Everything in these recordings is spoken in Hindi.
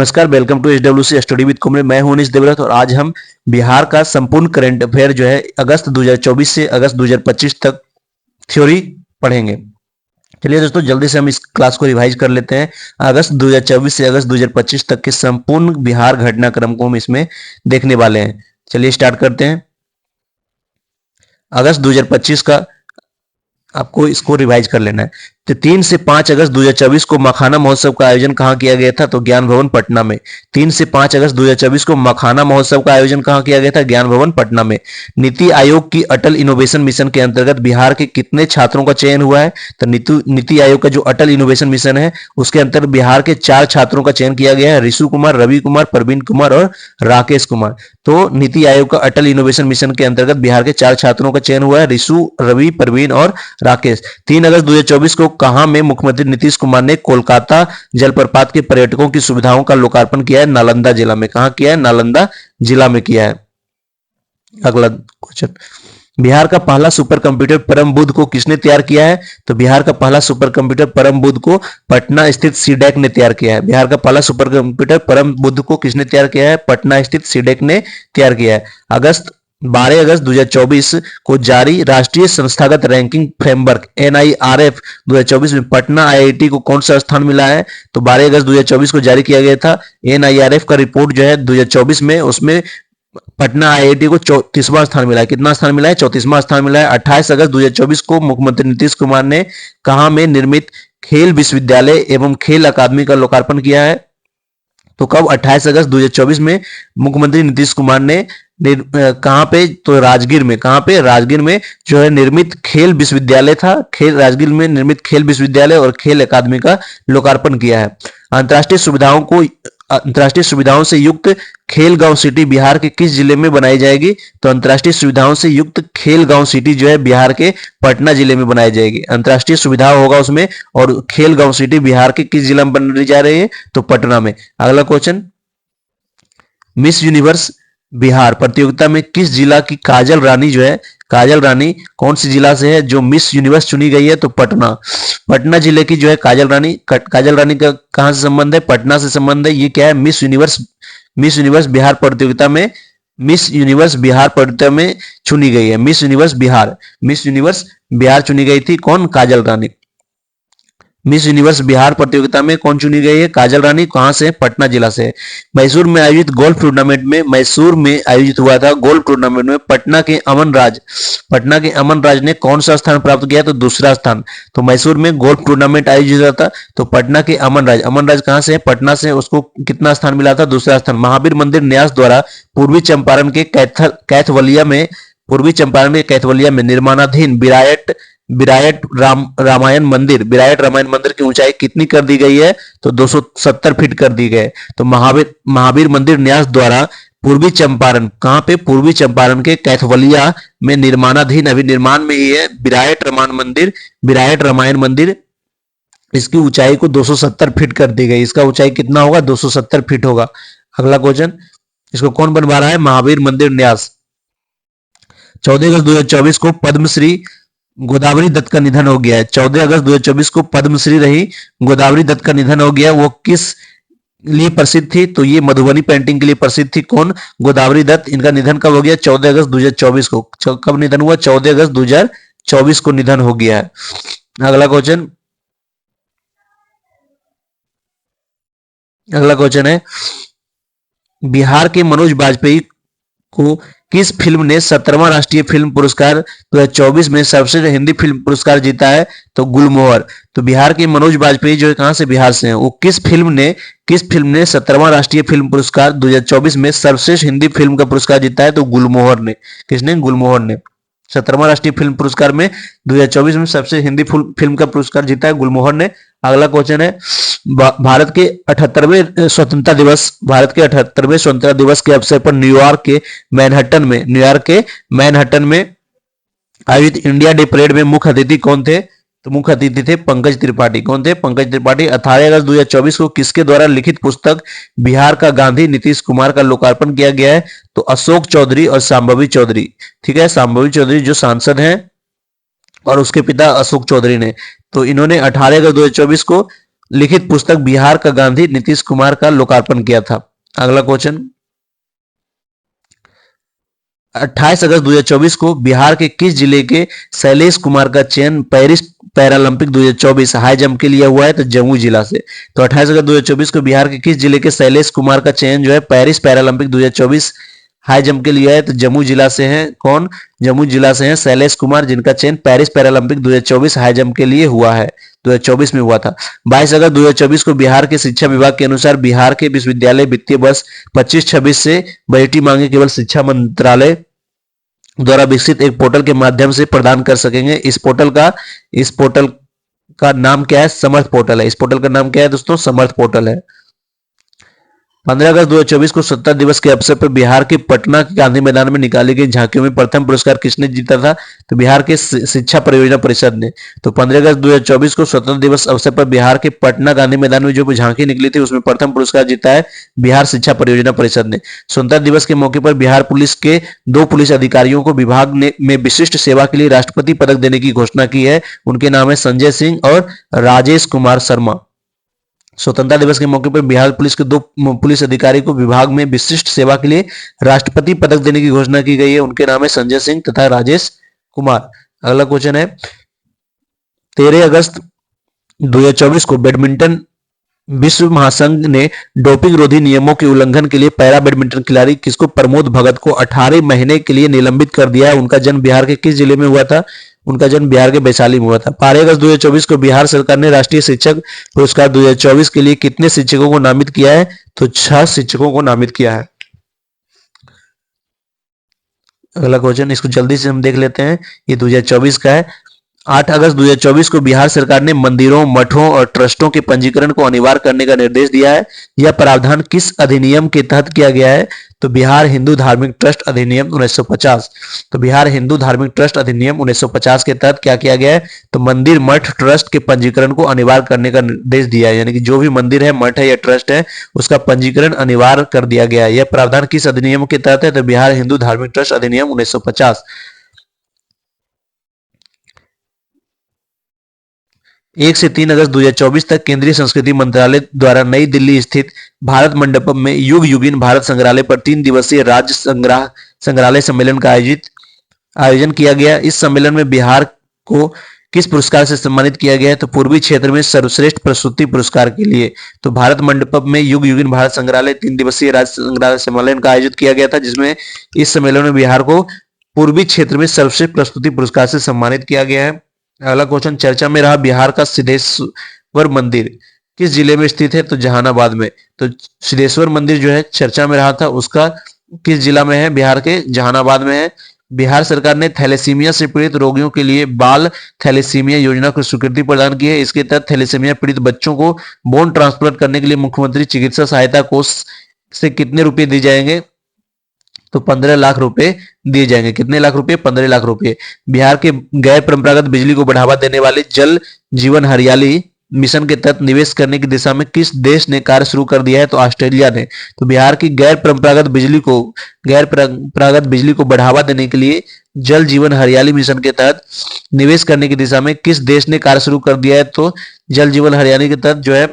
नमस्कार, welcome to HWC study with Kumre. मैं हूं अनीश देवरत और आज हम बिहार का संपूर्ण करंट अफेयर जो है अगस्त 2024 से अगस्त 2025 तक थ्योरी पढ़ेंगे। चलिए दोस्तों, जल्दी से हम इस क्लास को रिवाइज कर लेते हैं। अगस्त 2024 से अगस्त 2025 तक के संपूर्ण बिहार घटनाक्रम को हम इसमें देखने वाले हैं। चलिए स्टार्ट करते हैं। अगस्त 2025 का आपको इसको रिवाइज कर लेना है। तो 3 से 5 अगस्त 2024 को मखाना महोत्सव का आयोजन कहां किया गया था? तो ज्ञान भवन पटना में। 3 से 5 अगस्त 2024 को मखाना महोत्सव का आयोजन कहां किया गया था? ज्ञान भवन पटना में। नीति आयोग की अटल इनोवेशन मिशन के अंतर्गत बिहार के कितने छात्रों का चयन हुआ है? तो नीति आयोग का जो अटल इनोवेशन मिशन है उसके अंतर्गत बिहार के 4 छात्रों का चयन किया गया है, ऋषु कुमार, रवि कुमार, प्रवीण कुमार और राकेश कुमार। तो नीति आयोग का अटल इनोवेशन मिशन के अंतर्गत बिहार के 4 छात्रों का चयन हुआ है, ऋषु, रवि, प्रवीण और राकेश। 3 अगस्त 2024 को कहां में मुख्यमंत्री नीतीश कुमार ने कोलकाता जलप्रपात के पर्यटकों की सुविधाओं का लोकार्पण किया है? नालंदा जिला में। कहां किया है? नालंदा जिला में किया है। अगला क्वेश्चन, बिहार का पहला सुपर कंप्यूटर परम बुद्ध को किसने तैयार किया है? तो बिहार का पहला सुपर कंप्यूटर परम बुद्ध को पटना स्थित सीडेक ने तैयार किया है। बिहार का पहला सुपर कंप्यूटर परम बुद्ध को किसने तैयार किया है? पटना स्थित सीडेक ने तैयार किया है। 12 अगस्त 2024 को जारी राष्ट्रीय संस्थागत रैंकिंग फ्रेमवर्क NIRF 2024 में पटना IIT को कौन सा स्थान मिला है? तो 12 अगस्त 2024 को जारी किया गया था NIRF का रिपोर्ट जो है 2024 में, उसमें पटना IIT को 34वां स्थान मिला है। कितना स्थान मिला है? 34वां स्थान मिला है। 28 अगस्त 2024 को मुख्यमंत्री नीतीश कुमार ने कहां में निर्मित खेल विश्वविद्यालय एवं खेल अकादमी का लोकार्पण किया है? तो कब? 28 अगस्त 2024 में मुख्यमंत्री नीतीश कुमार ने कहां पे? तो राजगीर में। कहां पे? राजगीर में जो है निर्मित खेल विश्वविद्यालय था, राजगीर में निर्मित खेल विश्वविद्यालय और खेल अकादमी का लोकार्पण किया है। अंतर्राष्ट्रीय सुविधाओं से युक्त खेल गांव सिटी बिहार के किस जिले में बनाई जाएगी? तो अंतर्राष्ट्रीय सुविधाओं से युक्त खेल गांव सिटी जो है बिहार के पटना जिले में बनाई जाएगी। अंतर्राष्ट्रीय सुविधा होगा उसमें, और खेल गांव सिटी बिहार के किस जिला में बनने जा रही है? तो पटना में। अगला क्वेश्चन, मिस यूनिवर्स बिहार प्रतियोगिता में किस जिला की काजल रानी जो है, काजल रानी कौन सी जिला से है जो मिस यूनिवर्स चुनी गई है? तो पटना जिले की जो है काजल रानी का कहां से संबंध है? पटना से संबंध है। ये क्या है? मिस यूनिवर्स बिहार प्रतियोगिता में, मिस यूनिवर्स बिहार प्रतियोगिता में चुनी गई है। मिस यूनिवर्स बिहार चुनी गई थी। कौन? काजल रानी। मिस यूनिवर्स बिहार प्रतियोगिता में कौन चुनी गई है? काजल रानी। कहां से? पटना जिला से। मैसूर में आयोजित गोल्फ टूर्नामेंट में, मैसूर में आयोजित हुआ था गोल्फ टूर्नामेंट में पटना के अमन राज ने कौन सा स्थान प्राप्त किया? तो दूसरा स्थान। तो मैसूर में गोल्फ टूर्नामेंट आयोजित हुआ था, तो पटना के अमन राज कहां से? पटना से। उसको कितना स्थान मिला था? दूसरा स्थान। महावीर मंदिर न्यास द्वारा पूर्वी चंपारण के कैथवलिया में निर्माणाधीन विरायट रामायण मंदिर की ऊंचाई कितनी कर दी गई है? तो 270 फीट कर दी गई। तो महावीर मंदिर न्यास द्वारा पूर्वी चंपारण, कहां पे? पूर्वी चंपारण के कैथवलिया में निर्माणाधीन, अभी निर्माण में ही है, विरायट रामायण मंदिर, इसकी ऊंचाई को 270 फीट कर दी गई। इसका ऊंचाई कितना होगा? 270 फीट होगा। अगला क्वेश्चन, इसको कौन बनवा रहा है? महावीर मंदिर न्यास। 14 अगस्त 2024 को पद्मश्री गोदावरी दत्त का निधन हो गया है। 14 अगस्त 2024 को पद्मश्री रही गोदावरी दत्त का निधन हो गया। वो किस लिए प्रसिद्ध थी? तो ये मधुबनी पेंटिंग के लिए प्रसिद्ध थी। कौन? गोदावरी दत्त। इनका निधन कब हो गया? 14 अगस्त 2024 को। कब निधन हुआ? 14 अगस्त 2024 को निधन हो गया है। अगला क्वेश्चन है, बिहार के मनोज बाजपेयी को किस फिल्म ने 17वां राष्ट्रीय फिल्म पुरस्कार 2024 में सर्वश्रेष्ठ हिंदी फिल्म पुरस्कार जीता है? तो गुलमोहर। तो बिहार के मनोज बाजपेयी जो है कहां से? बिहार से हैं। वो किस फिल्म ने 17वां राष्ट्रीय फिल्म पुरस्कार 2024 में सर्वश्रेष्ठ हिंदी फिल्म का पुरस्कार जीता है? तो गुलमोहर ने। किसने? गुलमोहर ने। 17वां राष्ट्रीय फिल्म पुरस्कार में 2024 में सबसे हिंदी फिल्म का पुरस्कार जीता है गुलमोहर ने। अगला क्वेश्चन है, भारत के 78वें स्वतंत्रता दिवस के अवसर पर न्यूयॉर्क के मैनहट्टन में आयोजित इंडिया डे परेड में मुख्य अतिथि कौन थे? तो मुख्य अतिथि थे पंकज त्रिपाठी। कौन थे? पंकज त्रिपाठी। 18 अगस्त 2024 को किसके द्वारा लिखित पुस्तक बिहार का गांधी नीतीश कुमार का लोकार्पण किया गया है? तो अशोक चौधरी और सांभवी चौधरी। ठीक है, सांभवी चौधरी जो सांसद हैं और उसके पिता अशोक चौधरी ने। तो इन्होंने 18 अगस्त 2024 को लिखित पुस्तक बिहार का गांधी नीतीश कुमार का लोकार्पण किया था? अगला क्वेश्चन, 28 अगस्त 2024 को बिहार के किस जिले के शैलेश कुमार का चयन पेरिस पैरालंपिक 2024 हाई जंप के लिए हुआ है? तो जम्मू जिला से। तो 28 अगस्त 2024 को बिहार के किस जिले के शैलेश कुमार का चयन जो है पेरिस पैरालंपिक 2024 हाई जंप के लिए है? तो जम्मू जिला से हैं। कौन? जम्मू जिला से हैं शैलेश कुमार, जिनका चयन पेरिस पैरालंपिक 2024 हाई जंप के लिए हुआ है, 2024 में हुआ था। 22 अगस्त 2024 को बिहार के शिक्षा विभाग के अनुसार बिहार के विश्वविद्यालय वित्तीय वर्ष 25-26 से बजटीय मांगे केवल शिक्षा मंत्रालय द्वारा विकसित एक पोर्टल के माध्यम से प्रदान कर सकेंगे। इस पोर्टल का नाम क्या है? समर्थ पोर्टल है। इस पोर्टल का नाम क्या है दोस्तों? समर्थ पोर्टल है। 15 अगस्त 2024 को स्वतंत्रता दिवस के अवसर पर बिहार के पटना के गांधी मैदान में निकाली गई झांकियों में प्रथम पुरस्कार किसने जीता था? तो बिहार के शिक्षा परियोजना परिषद ने। तो 15 अगस्त 2024 को स्वतंत्रता दिवस अवसर पर बिहार के पटना गांधी मैदान में जो झांकी निकली थी उसमें प्रथम पुरस्कार जीता है बिहार शिक्षा परियोजना परिषद ने। स्वतंत्रता दिवस के मौके पर बिहार पुलिस के 2 पुलिस अधिकारियों को विभाग ने में विशिष्ट सेवा के लिए राष्ट्रपति पदक देने की घोषणा की है। उनके नाम है संजय सिंह और राजेश कुमार शर्मा। स्वतंत्रता दिवस के मौके पर बिहार पुलिस के 2 पुलिस अधिकारी को विभाग में विशिष्ट सेवा के लिए राष्ट्रपति पदक देने की घोषणा की गई है। उनके नाम है संजय सिंह तथा राजेश कुमार। अगला क्वेश्चन है, 13 अगस्त 2024 को बैडमिंटन विश्व महासंघ ने डोपिंग रोधी नियमों के उल्लंघन के लिए पैरा बैडमिंटन खिलाड़ी किसको? प्रमोद भगत को 18 महीने के लिए निलंबित कर दिया है। उनका जन्म बिहार के किस जिले में हुआ था? उनका जन्म बिहार के वैशाली में हुआ था। 12 अगस्त 2024 को बिहार सरकार ने राष्ट्रीय शिक्षक पुरस्कार 2024 के लिए कितने शिक्षकों को नामित किया है? तो 6 शिक्षकों को नामित किया है। अगला क्वेश्चन, इसको जल्दी से हम देख लेते हैं, ये 2024 का है। 8 अगस्त 2024 को बिहार सरकार ने मंदिरों, मठों और ट्रस्टों के पंजीकरण को अनिवार्य करने का निर्देश दिया है। यह प्रावधान किस अधिनियम के तहत किया गया है? तो बिहार हिंदू धार्मिक ट्रस्ट अधिनियम 1950। तो बिहार हिंदू धार्मिक ट्रस्ट अधिनियम 1950 के तहत क्या किया गया है? तो मंदिर, मठ, ट्रस्ट के पंजीकरण को अनिवार्य करने का निर्देश दिया है। यानी कि जो भी मंदिर है, मठ है या ट्रस्ट है, उसका पंजीकरण अनिवार्य कर दिया गया है। यह प्रावधान किस अधिनियम के तहत है? तो बिहार हिंदू धार्मिक ट्रस्ट अधिनियम 1950। 1 से 3 अगस्त 2024 तक केंद्रीय संस्कृति मंत्रालय द्वारा नई दिल्ली स्थित भारत मंडपम में युग युगीन भारत संग्रहालय पर 3 दिवसीय राज्य संग्रहालय सम्मेलन का आयोजन किया गया। इस सम्मेलन में बिहार को किस पुरस्कार से सम्मानित किया गया है? तो पूर्वी क्षेत्र में सर्वश्रेष्ठ प्रस्तुति पुरस्कार के लिए। तो भारत मंडपम में युग युगीन भारत संग्रहालय 3 दिवसीय राज्य संग्रहालय सम्मेलन का आयोजित किया गया था, जिसमें इस सम्मेलन में बिहार को पूर्वी क्षेत्र में सर्वश्रेष्ठ प्रस्तुति पुरस्कार से सम्मानित किया गया है। अगला क्वेश्चन, चर्चा में रहा बिहार का सिद्धेश्वर मंदिर किस जिले में स्थित है? तो जहानाबाद में। तो सिद्धेश्वर मंदिर जो है चर्चा में रहा था, उसका किस जिला में है? बिहार के जहानाबाद में है। बिहार सरकार ने थैलेसीमिया से पीड़ित रोगियों के लिए बाल थैलेसीमिया योजना को स्वीकृति प्रदान की है। इसके तहत थैलेसीमिया पीड़ित बच्चों को बोन ट्रांसप्लांट करने के लिए मुख्यमंत्री चिकित्सा सहायता कोष से कितने रुपए दिए जाएंगे? तो 15 लाख रुपए दिए जाएंगे। कितने लाख रुपए? 15 लाख रुपए। बिहार के गैर परंपरागत बिजली को बढ़ावा देने वाले जल जीवन हरियाली मिशन के तहत निवेश करने की दिशा में किस देश ने कार्य शुरू कर दिया है? तो ऑस्ट्रेलिया ने। तो बिहार की गैर परंपरागत बिजली को बढ़ावा देने के लिए जल जीवन हरियाली मिशन के तहत निवेश करने की दिशा में किस देश ने कार्य शुरू कर दिया है? तो जल जीवन हरियाली के तहत जो है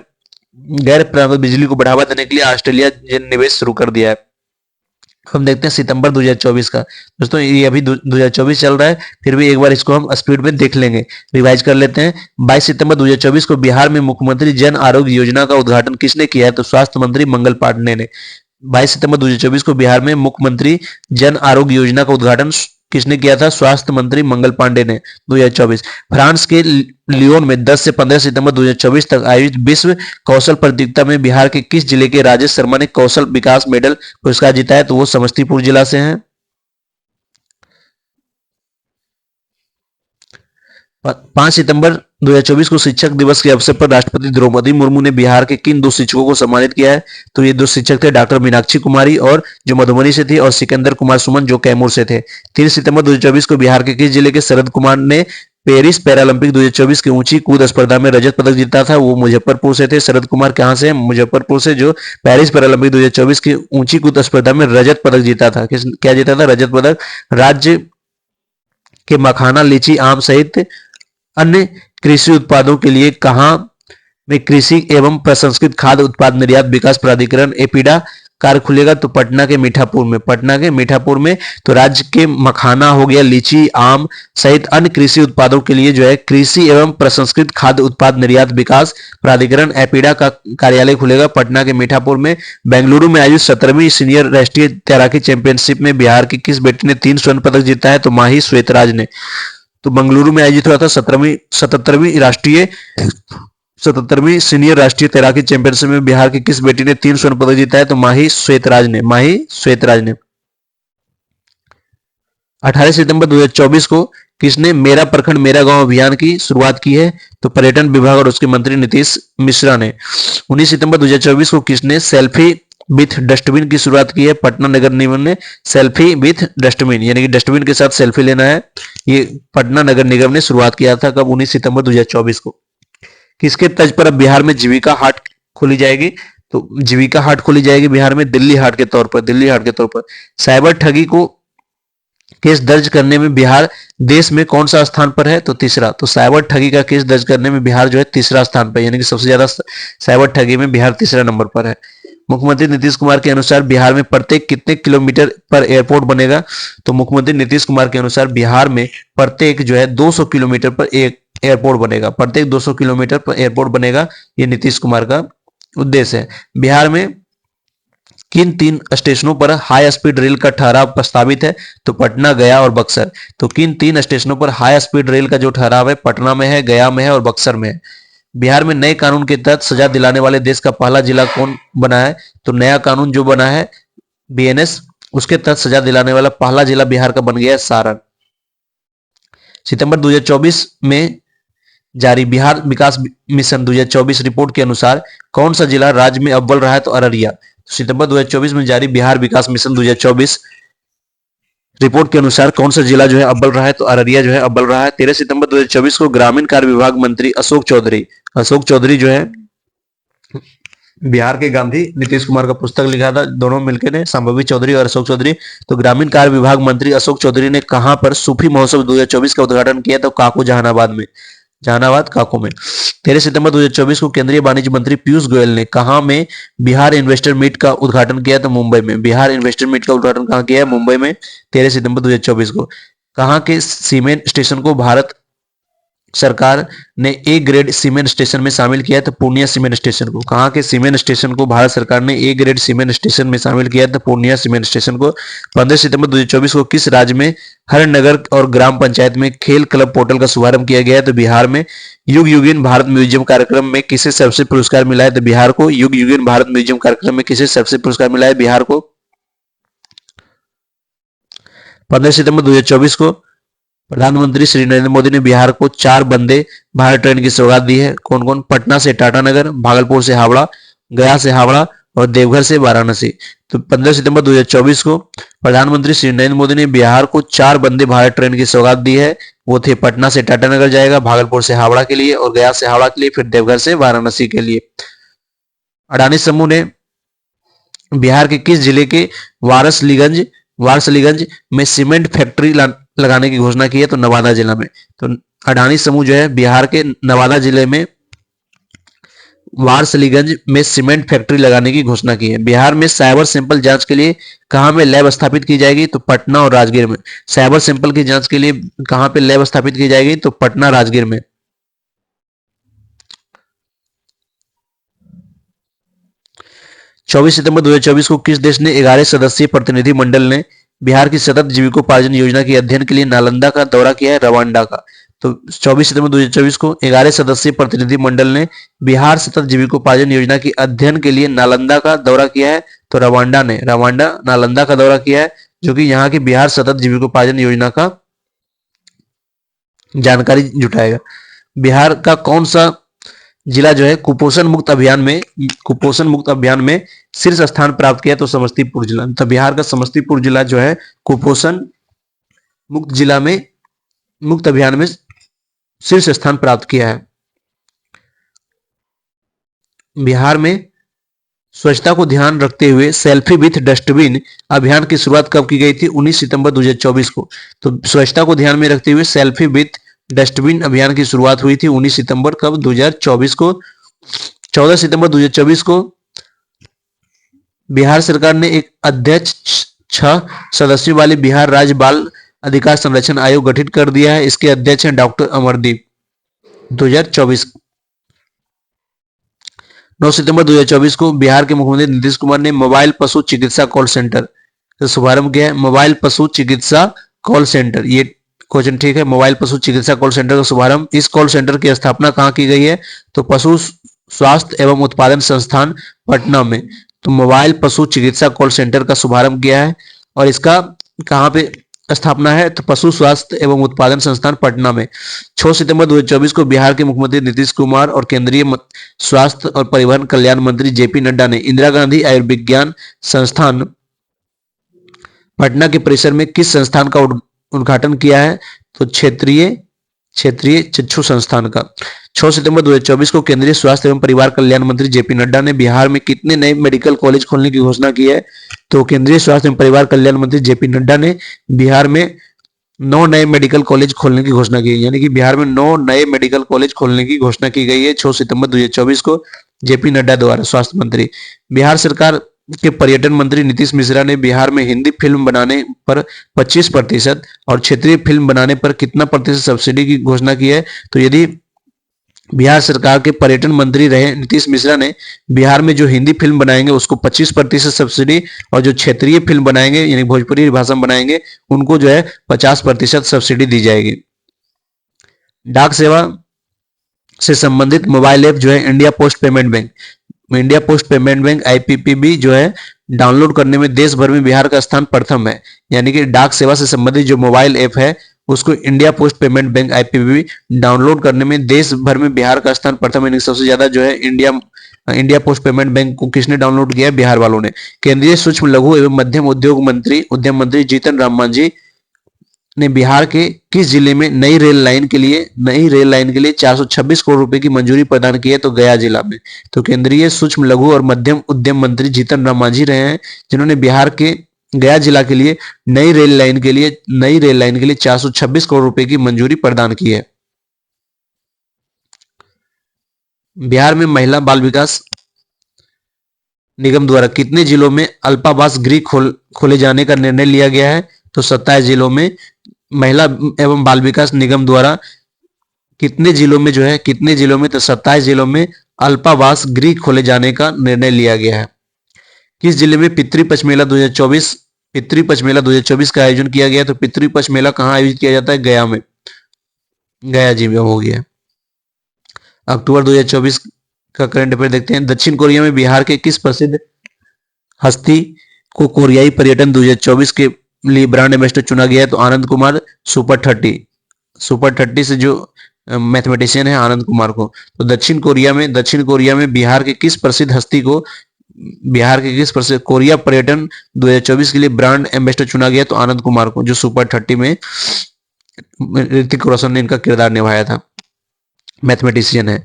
गैर परंपरागत बिजली को बढ़ावा देने के लिए ऑस्ट्रेलिया ने निवेश शुरू कर दिया है। हम देखते हैं सितंबर 2024 का। दोस्तों ये अभी 2024 चल रहा है, फिर भी एक बार इसको हम स्पीड में देख लेंगे, रिवाइज कर लेते हैं। 22 सितंबर 2024 को बिहार में मुख्यमंत्री जन आरोग्य योजना का उद्घाटन किसने किया है? तो स्वास्थ्य मंत्री मंगल पांडे ने। 22 सितंबर 2024 को बिहार में मुख्यमंत्री जन आरोग्य योजना का उद्घाटन किसने किया था? स्वास्थ्य मंत्री मंगल पांडे ने। 2024 फ्रांस के लियोन में 10 से 15 सितंबर 2024 तक आयोजित विश्व कौशल प्रतियोगिता में बिहार के किस जिले के राजेश शर्मा ने कौशल विकास मेडल पुरस्कार जीता है? तो वो समस्तीपुर जिला से हैं। 5 सितंबर 2024 को शिक्षक दिवस के अवसर पर राष्ट्रपति द्रौपदी मुर्मू ने बिहार के किन 2 शिक्षकों को सम्मानित किया है? तो ये 2 शिक्षक थे डॉक्टर मीनाक्षी कुमारी और जो मधुबनी से थे, और सिकंदर कुमार सुमन जो कैमूर से थे। 30 सितंबर 2024 को बिहार के किस जिले के शरद कुमार ने पेरिस पैरालंपिक 2024 की ऊंची कूद स्पर्धा में रजत पदक जीता था? वो मुजफ्फरपुर से थे। शरद कुमार कहां से? मुजफ्फरपुर से, जो पेरिस पैरालंपिक 2024 की ऊंची कूद स्पर्धा में रजत पदक जीता था। क्या जीता था? रजत पदक। राज्य के मखाना, लीची, आम सहित अन्य कृषि उत्पादों के लिए कहां में कृषि एवं प्रसंस्कृत खाद्य उत्पाद निर्यात विकास प्राधिकरण एपीडा कार्य खुलेगा, तो पटना के मीठापुर में तो राज्य के मखाना हो गया, लीची, आम सहित अन्य कृषि उत्पादों के लिए जो है कृषि एवं प्रसंस्कृत खाद्य उत्पाद निर्यात विकास प्राधिकरण एपीडा का कार्यालय खुलेगा पटना के मीठापुर में। बेंगलुरु में आयोजित 17वीं सीनियर राष्ट्रीय तैराकी चैंपियनशिप में बिहार की किस बेटी ने 3 स्वर्ण पदक जीता है, तो माही श्वेतराज ने। तो बेंगलुरु में आयोजित हुआ था 77वीं सीनियर राष्ट्रीय तैराकी चैंपियनशिप में बिहार की किस बेटी ने 3 स्वर्ण पदक जीता है, तो माही श्वेतराज ने। 18 सितंबर 2024 को किसने मेरा प्रखंड मेरा गांव अभियान की शुरुआत की है, तो पर्यटन विभाग और उसके मंत्री नीतीश मिश्रा ने। 19 सितंबर 2024 को किसने सेल्फी विथ डस्टबिन की शुरुआत की है, पटना नगर निगम ने। सेल्फी विथ डस्टबिन यानी कि डस्टबिन के साथ सेल्फी लेना है, ये पटना नगर निगम ने शुरुआत किया था। कब? 19 सितंबर 2024 को। किसके तर्ज पर अब बिहार में जीविका हाट खोली जाएगी, तो जीविका हाट खोली जाएगी बिहार में दिल्ली हाट के तौर पर। साइबर ठगी को केस दर्ज करने में बिहार देश में कौन सा स्थान पर है, तो तीसरा। तो साइबर ठगी का केस दर्ज करने में बिहार जो है तीसरा स्थान पर, यानी कि सबसे ज्यादा साइबर ठगी में बिहार तीसरा नंबर पर है। मुख्यमंत्री नीतीश कुमार के अनुसार बिहार में प्रत्येक कितने किलोमीटर पर एयरपोर्ट बनेगा, तो मुख्यमंत्री नीतीश कुमार के अनुसार बिहार में प्रत्येक जो है 200 किलोमीटर पर एक एयरपोर्ट बनेगा, प्रत्येक 200 किलोमीटर पर एयरपोर्ट बनेगा, ये नीतीश कुमार का उद्देश्य है। बिहार में किन 3 स्टेशनों पर हाई स्पीड रेल का ठहराव प्रस्तावित है, तो पटना, गया और बक्सर। तो किन 3 स्टेशनों पर हाई स्पीड रेल का जो ठहराव है, पटना में है, गया में है और बक्सर में है। बिहार में नए कानून के तहत सजा दिलाने वाले देश का पहला जिला कौन बना है, तो नया कानून जो बना है बीएनएस, उसके तहत सजा दिलाने वाला पहला जिला बिहार का बन गया है सारण। सितंबर 2024 में जारी बिहार विकास मिशन 2024 रिपोर्ट के अनुसार कौन सा जिला राज्य में अव्वल रहा है, तो अररिया। सितंबर 2024 में जारी बिहार विकास मिशन 2024 रिपोर्ट के अनुसार कौन सा जिला जो है अव्वल रहा है, तो अररिया जो है अव्वल रहा है। 13 सितंबर 2024 को ग्रामीण कार्य विभाग मंत्री अशोक चौधरी जो है बिहार के गांधी नीतीश कुमार का पुस्तक लिखा था, दोनों मिलकर ने, संभवी चौधरी और अशोक चौधरी। तो ग्रामीण कार्य विभाग मंत्री अशोक चौधरी ने कहां पर सूफी महोत्सव 2024 का उद्घाटन किया, तो काको जहानाबाद काको में। 13 सितंबर 2024 को केंद्रीय वाणिज्य मंत्री पीयूष गोयल ने कहां में बिहार इन्वेस्टर मीट का उद्घाटन किया, तो मुंबई में। बिहार इन्वेस्टर मीट का उद्घाटन कहां किया है, मुंबई में, 13 सितंबर 2024 को। कहां के सीमेंट स्टेशन को भारत सरकार ने ए ग्रेड सीमेंट स्टेशन में शामिल किया है, तो पूर्णिया सीमेंट स्टेशन को। कहां के सीमेंट स्टेशन को भारत सरकार ने ए ग्रेड सीमेंट स्टेशन में शामिल किया है, तो पूर्णिया सीमेंट स्टेशन को। 15 सितंबर 2024 को किस राज्य में हर नगर और ग्राम पंचायत में खेल क्लब पोर्टल का शुभारंभ किया गया है, तो बिहार में। युग युगीन भारत म्यूजियम कार्यक्रम में किसे सबसे पुरस्कार मिला है, तो बिहार को। युग युगीन भारत म्यूजियम कार्यक्रम में किसे सबसे पुरस्कार मिला है, बिहार को। 15 सितंबर 2024 को प्रधानमंत्री श्री नरेंद्र मोदी ने बिहार को 4 वंदे भारत ट्रेन की सौगात दी है। कौन कौन? पटना से टाटानगर, भागलपुर से हावड़ा, गया से हावड़ा और देवघर से वाराणसी। तो 15 सितंबर 2024 को प्रधानमंत्री श्री नरेंद्र मोदी ने बिहार को 4 वंदे भारत ट्रेन की सौगात दी है। वो थे पटना से टाटानगर जाएगा, भागलपुर से हावड़ा के लिए और गया से हावड़ा के लिए, फिर देवघर से वाराणसी के लिए। अडानी समूह ने बिहार के किस जिले के वारसलीगंज में सीमेंट फैक्ट्री लगाने की घोषणा की है, तो नवादा जिला में। तो अडानी समूह जो है बिहार के नवादा जिले में वारसलीगंज में सीमेंट फैक्ट्री लगाने की घोषणा की है। बिहार में साइबर सैंपल जांच के लिए कहां में लैब स्थापित की जाएगी, तो पटना और राजगीर में। साइबर सैंपल की जांच के लिए कहां पे लैब स्थापित की जाएगी, तो पटना, राजगीर में। 24 सितंबर 2024 को किस देश ने 11 सदस्यीय प्रतिनिधि मंडल ने बिहार की सतत जीविकोपार्जन योजना के अध्ययन के लिए नालंदा का दौरा किया है, रवांडा का। तो 24 सितंबर 2024 को 11 सदस्यीय प्रतिनिधि मंडल ने बिहार सतत जीविकोपार्जन योजना के अध्ययन के लिए नालंदा का दौरा किया है, तो रवांडा नालंदा का दौरा किया है, जो कि यहाँ की बिहार सतत जीविकोपार्जन योजना का जानकारी जुटाएगा। बिहार का कौन सा जिला जो है कुपोषण मुक्त अभियान में शीर्ष स्थान प्राप्त किया, तो समस्तीपुर जिला। तो बिहार का समस्तीपुर जिला जो है कुपोषण मुक्त अभियान में शीर्ष स्थान प्राप्त किया है। बिहार में स्वच्छता को ध्यान रखते हुए सेल्फी विथ डस्टबिन अभियान की शुरुआत कब की गई थी, 19 सितंबर 2024 को। तो स्वच्छता को ध्यान में रखते हुए सेल्फी विथ डस्टबिन अभियान की शुरुआत हुई थी 19 सितंबर कब, 2024 को। 14 सितंबर 2024 को बिहार सरकार ने एक अध्यक्ष 6 सदस्यों वाले बिहार राज्य बाल अधिकार संरक्षण आयोग गठित कर दिया है। इसके अध्यक्ष हैं डॉक्टर अमरदीप। 2024 9 सितंबर 2024 को बिहार के मुख्यमंत्री नीतीश कुमार ने मोबाइल पशु चिकित्सा कॉल सेंटर का शुभारंभ किया है। मोबाइल पशु चिकित्सा कॉल सेंटर, ये क्वेश्चन ठीक है। मोबाइल पशु चिकित्सा कॉल सेंटर का शुभारंभ, इस कॉल सेंटर की स्थापना कहाँ की गई है? तो पशु स्वास्थ्य एवं उत्पादन संस्थान पटना में। तो मोबाइल पशु चिकित्सा कॉल सेंटर का शुभारंभ किया है और इसका कहाँ पे स्थापना है? तो पशु स्वास्थ्य एवं उत्पादन संस्थान पटना में। 6 सितंबर 2024 को बिहार के मुख्यमंत्री नीतीश कुमार और केंद्रीय स्वास्थ्य और परिवहन कल्याण मंत्री जेपी नड्डा ने इंदिरा गांधी आयुर्विज्ञान संस्थान पटना के परिसर में किस संस्थान का उद्घाटन किया है? तो क्षेत्रीय चक्षु संस्थान का। 6 सितंबर 2024 को केंद्रीय स्वास्थ्य एवं परिवार कल्याण मंत्री जेपी नड्डा ने बिहार में कितने नए मेडिकल कॉलेज खोलने की घोषणा की है? तो केंद्रीय स्वास्थ्य एवं परिवार कल्याण मंत्री जेपी नड्डा ने बिहार में 9 नए मेडिकल कॉलेज खोलने की घोषणा की, यानी कि बिहार में 9 नए मेडिकल कॉलेज खोलने की घोषणा की गई है 6 सितंबर 2024 को जेपी नड्डा द्वारा, स्वास्थ्य मंत्री। बिहार सरकार के पर्यटन मंत्री नीतीश मिश्रा ने बिहार में हिंदी फिल्म बनाने पर 25% और क्षेत्रीय फिल्म बनाने पर कितना प्रतिशत सब्सिडी की घोषणा की है? तो यदि बिहार सरकार के पर्यटन मंत्री रहे नीतीश मिश्रा ने, बिहार में जो हिंदी फिल्म बनाएंगे उसको 25% सब्सिडी और जो क्षेत्रीय फिल्म बनाएंगे यानी भोजपुरी भाषा में बनाएंगे उनको जो है 50% सब्सिडी दी जाएगी। डाक सेवा से संबंधित मोबाइल ऐप जो है India post payment bank IPPB जो है डाउनलोड करने में देश भर में बिहार का स्थान प्रथम है। यानी कि डाक सेवा से संबंधित जो मोबाइल ऐप है उसको India post payment bank IPPB download करने में देश भर में बिहार का स्थान प्रथम है। सबसे ज्यादा जो है इंडिया पोस्ट पेमेंट बैंक को किसने डाउनलोड किया? बिहार वालों ने। केंद्रीय सूक्ष्म लघु एवं मध्यम उद्यम मंत्री जीतन राम मांझी ने बिहार के किस जिले में नई रेल लाइन के लिए 426 करोड़ रुपए की मंजूरी प्रदान की है? तो गया जिला में। तो केंद्रीय सूक्ष्म लघु और मध्यम उद्यम मंत्री जीतन राम मांझी रहे हैं जिन्होंने बिहार के गया जिला के लिए नई रेल लाइन के लिए 426 करोड़ रुपए की मंजूरी प्रदान की है। बिहार में महिला बाल विकास निगम द्वारा कितने जिलों में अल्पावास गृह खोले जाने का निर्णय लिया गया है? तो 27 जिलों में महिला एवं बाल विकास निगम द्वारा कितने जिलों में तो 27 जिलों में अल्पावास गृह खोले जाने का निर्णय लिया गया है। किस जिले में पितृपक्ष मेला 2024 का आयोजन किया गया? तो पितृपक्ष मेला कहाँ आयोजित किया जाता है? गया में, गया जी में हो गया। अक्टूबर 2024 का करंट अफेयर देखते हैं। दक्षिण कोरिया में बिहार के किस प्रसिद्ध हस्ती को कोरियाई पर्यटन 2024 के लिए ब्रांड एम्बेसडर चुना गया है? तो आनंद कुमार सुपर 30 से जो मैथमेटिशियन है आनंद कुमार को। तो दक्षिण कोरिया में बिहार के किस प्रसिद्ध हस्ती को कोरिया पर्यटन 2024 के लिए ब्रांड एम्बेसडर चुना गया? तो आनंद कुमार को, जो सुपर 30 में ऋतिक रोशन ने इनका किरदार निभाया था, मैथमेटिशियन है।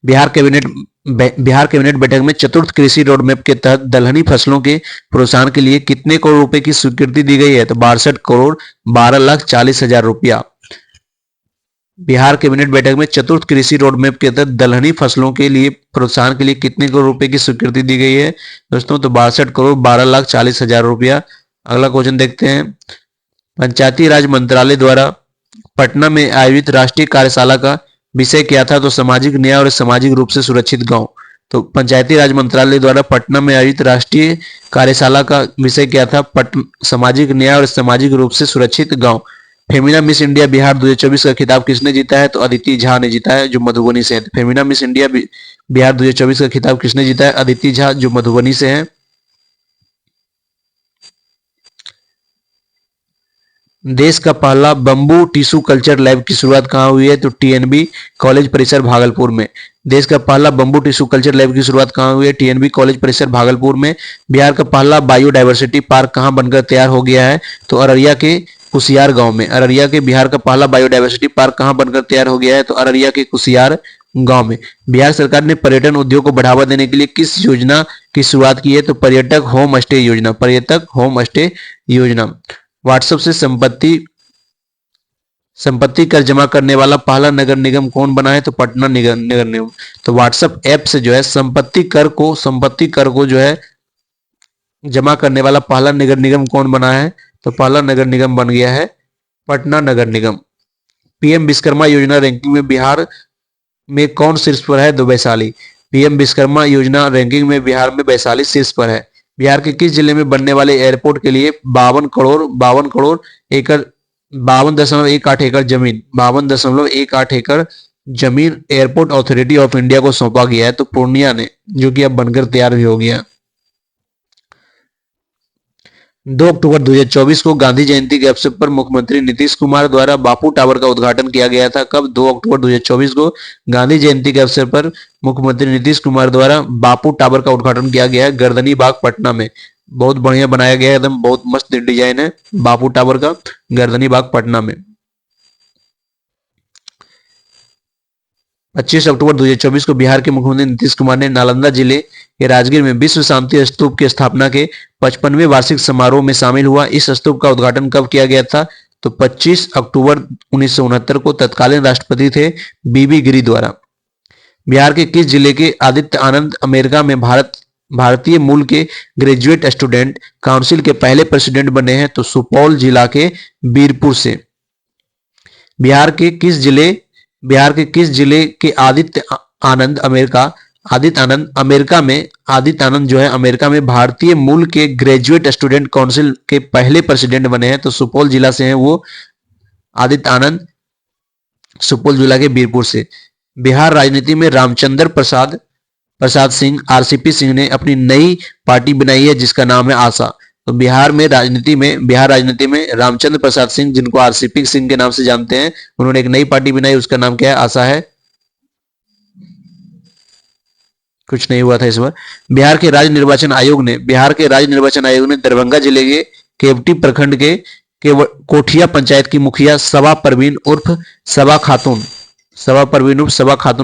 बिहार कैबिनेट बैठक में चतुर्थ कृषि रोड मैप के तहत दलहनी फसलों के प्रोत्साहन के लिए कितने करोड़ रुपए की स्वीकृति दी गई है? तो 62 करोड़ 12,40,000 रुपया। बिहार कैबिनेट बैठक में चतुर्थ कृषि रोड मैप के तहत दलहनी फसलों के लिए प्रोत्साहन के लिए कितने करोड़ रुपए की स्वीकृति दी गई है दोस्तों? तो 62 करोड़ 12,40,000 रुपया। अगला क्वेश्चन देखते हैं। पंचायती राज मंत्रालय द्वारा पटना में आयोजित राष्ट्रीय कार्यशाला का विषय क्या था? तो सामाजिक न्याय और सामाजिक रूप से सुरक्षित गांव। तो पंचायती राज मंत्रालय द्वारा पटना में आयोजित राष्ट्रीय कार्यशाला का विषय क्या था? सामाजिक न्याय और सामाजिक रूप से सुरक्षित गांव। फेमिना मिस इंडिया बिहार 2024 का खिताब किसने जीता है? तो अदिति झा ने जीता है, जो मधुबनी से है। फेमिना मिस इंडिया बिहार 2024 का खिताब किसने जीता है? अदिति झा, जो मधुबनी से है। देश का पहला बंबू टिश्यू कल्चर लैब की शुरुआत कहाँ हुई है? तो TNB कॉलेज परिसर भागलपुर में। देश का पहला बंबू टिश्यू कल्चर लैब की शुरुआत कहाँ हुई है? TNB कॉलेज परिसर भागलपुर में। बिहार का पहला बायोडायवर्सिटी पार्क कहाँ बनकर तैयार हो गया है? तो अररिया के कुसियार गांव में। बिहार का पहला बायोडायवर्सिटी पार्क कहाँ बनकर तैयार हो गया है? तो अररिया के कुसियार गांव में। बिहार सरकार ने पर्यटन उद्योग को बढ़ावा देने के लिए किस योजना की शुरुआत की है? तो पर्यटक होम स्टे योजना। व्हाट्सएप से संपत्ति संपत्ति कर जमा करने वाला पहला नगर निगम कौन बना है? तो पटना नगर निगम। तो व्हाट्सएप ऐप से जो है संपत्ति कर को जो है जमा करने वाला पहला नगर निगम कौन बना है? तो पहला नगर निगम बन गया है पटना नगर निगम। पीएम विश्वकर्मा योजना रैंकिंग में बिहार में कौन शीर्ष पर है? तो वैशाली। पीएम विश्वकर्मा योजना रैंकिंग में बिहार में वैशाली शीर्ष पर है। बिहार के किस जिले में बनने वाले एयरपोर्ट के लिए 52 करोड़ एकड़ 52.18 एकड़ जमीन एयरपोर्ट अथॉरिटी ऑफ इंडिया को सौंपा गया है? तो पूर्णिया ने, जो कि अब बनकर तैयार भी हो गया। 2 अक्टूबर 2024 को गांधी जयंती के अवसर पर मुख्यमंत्री नीतीश कुमार द्वारा बापू टावर का उद्घाटन किया गया था। कब? 2 अक्टूबर 2024 को गांधी जयंती के अवसर पर मुख्यमंत्री नीतीश कुमार द्वारा बापू टावर का उद्घाटन किया गया है गर्दनी बाग पटना में। बहुत बढ़िया बनाया गया है, एकदम बहुत मस्त डिजाइन है बापू टावर का, गर्दनी बाग पटना में। 25 अक्टूबर 2024 को बिहार के मुख्यमंत्री नीतीश कुमार ने नालंदा जिले के राजगीर में विश्व शांति स्तूप की स्थापना के 55वें वार्षिक समारोह में शामिल हुआ। इस स्तूप का उद्घाटन कब किया गया था? तो 25 अक्टूबर 1969 को तत्कालीन राष्ट्रपति थे बीबी गिरी द्वारा। बिहार के किस जिले के आदित्य आनंद अमेरिका में भारतीय मूल के ग्रेजुएट स्टूडेंट काउंसिल के पहले प्रेसिडेंट बने हैं? तो सुपौल जिला के बीरपुर से। बिहार के किस जिले के आदित्य आनंद जो है अमेरिका में भारतीय मूल के ग्रेजुएट स्टूडेंट काउंसिल के पहले प्रेसिडेंट बने हैं? तो सुपौल जिला से हैं वो आदित्य आनंद, सुपौल जिला के बीरपुर से। बिहार राजनीति में रामचंद्र प्रसाद सिंह आरसीपी सिंह ने अपनी नई पार्टी बनाई है जिसका नाम है आशा। तो बिहार राजनीति में रामचंद्र प्रसाद सिंह, जिनको आरसीपी सिंह के नाम से जानते हैं, उन्होंने एक नई पार्टी बनाई, उसका नाम क्या है? आशा है। कुछ नहीं हुआ था इस बार। बिहार के राज्य निर्वाचन आयोग ने दरभंगा जिले के केवटी प्रखंड के कोठिया पंचायत की मुखिया सबा परवीन उर्फ सबा खातून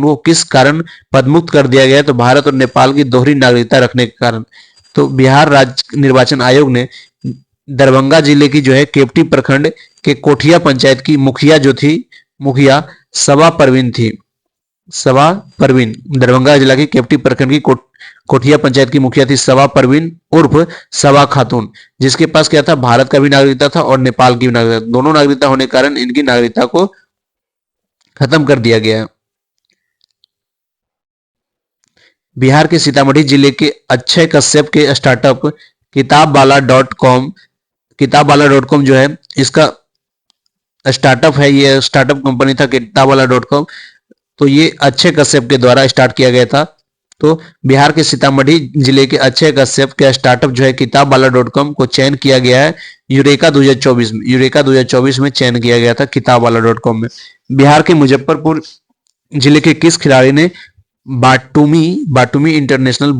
को किस कारण पदमुक्त कर दिया गया? तो भारत और नेपाल की दोहरी नागरिकता रखने के कारण। तो बिहार राज्य निर्वाचन आयोग ने दरभंगा जिले की जो है केवटी प्रखंड के कोठिया पंचायत की मुखिया सबा परवीन, दरभंगा जिला की केवटी प्रखंड की कोठिया पंचायत की मुखिया थी सबा परवीन उर्फ सबा खातून, जिसके पास क्या था? भारत का भी नागरिकता था और नेपाल की भी नागरिकता। दोनों नागरिकता होने के कारण इनकी नागरिकता को खत्म कर दिया गया। बिहार के सीतामढ़ी जिले के अक्षय कश्यप के स्टार्टअप किताबवाला.com जो है, इसका स्टार्टअप है, ये स्टार्टअप कंपनी था किताबवाला.com। तो ये अक्षय कश्यप के द्वारा स्टार्ट किया गया था। तो बिहार के सीतामढ़ी जिले के अक्षय कश्यप के स्टार्टअप जो है किताबवाला.com को चयन किया गया है यूरेका 2024 में चयन किया गया था किताबवाला.com में। बिहार के मुजफ्फरपुर जिले के किस खिलाड़ी ने बाटुमी इंटरनेशनल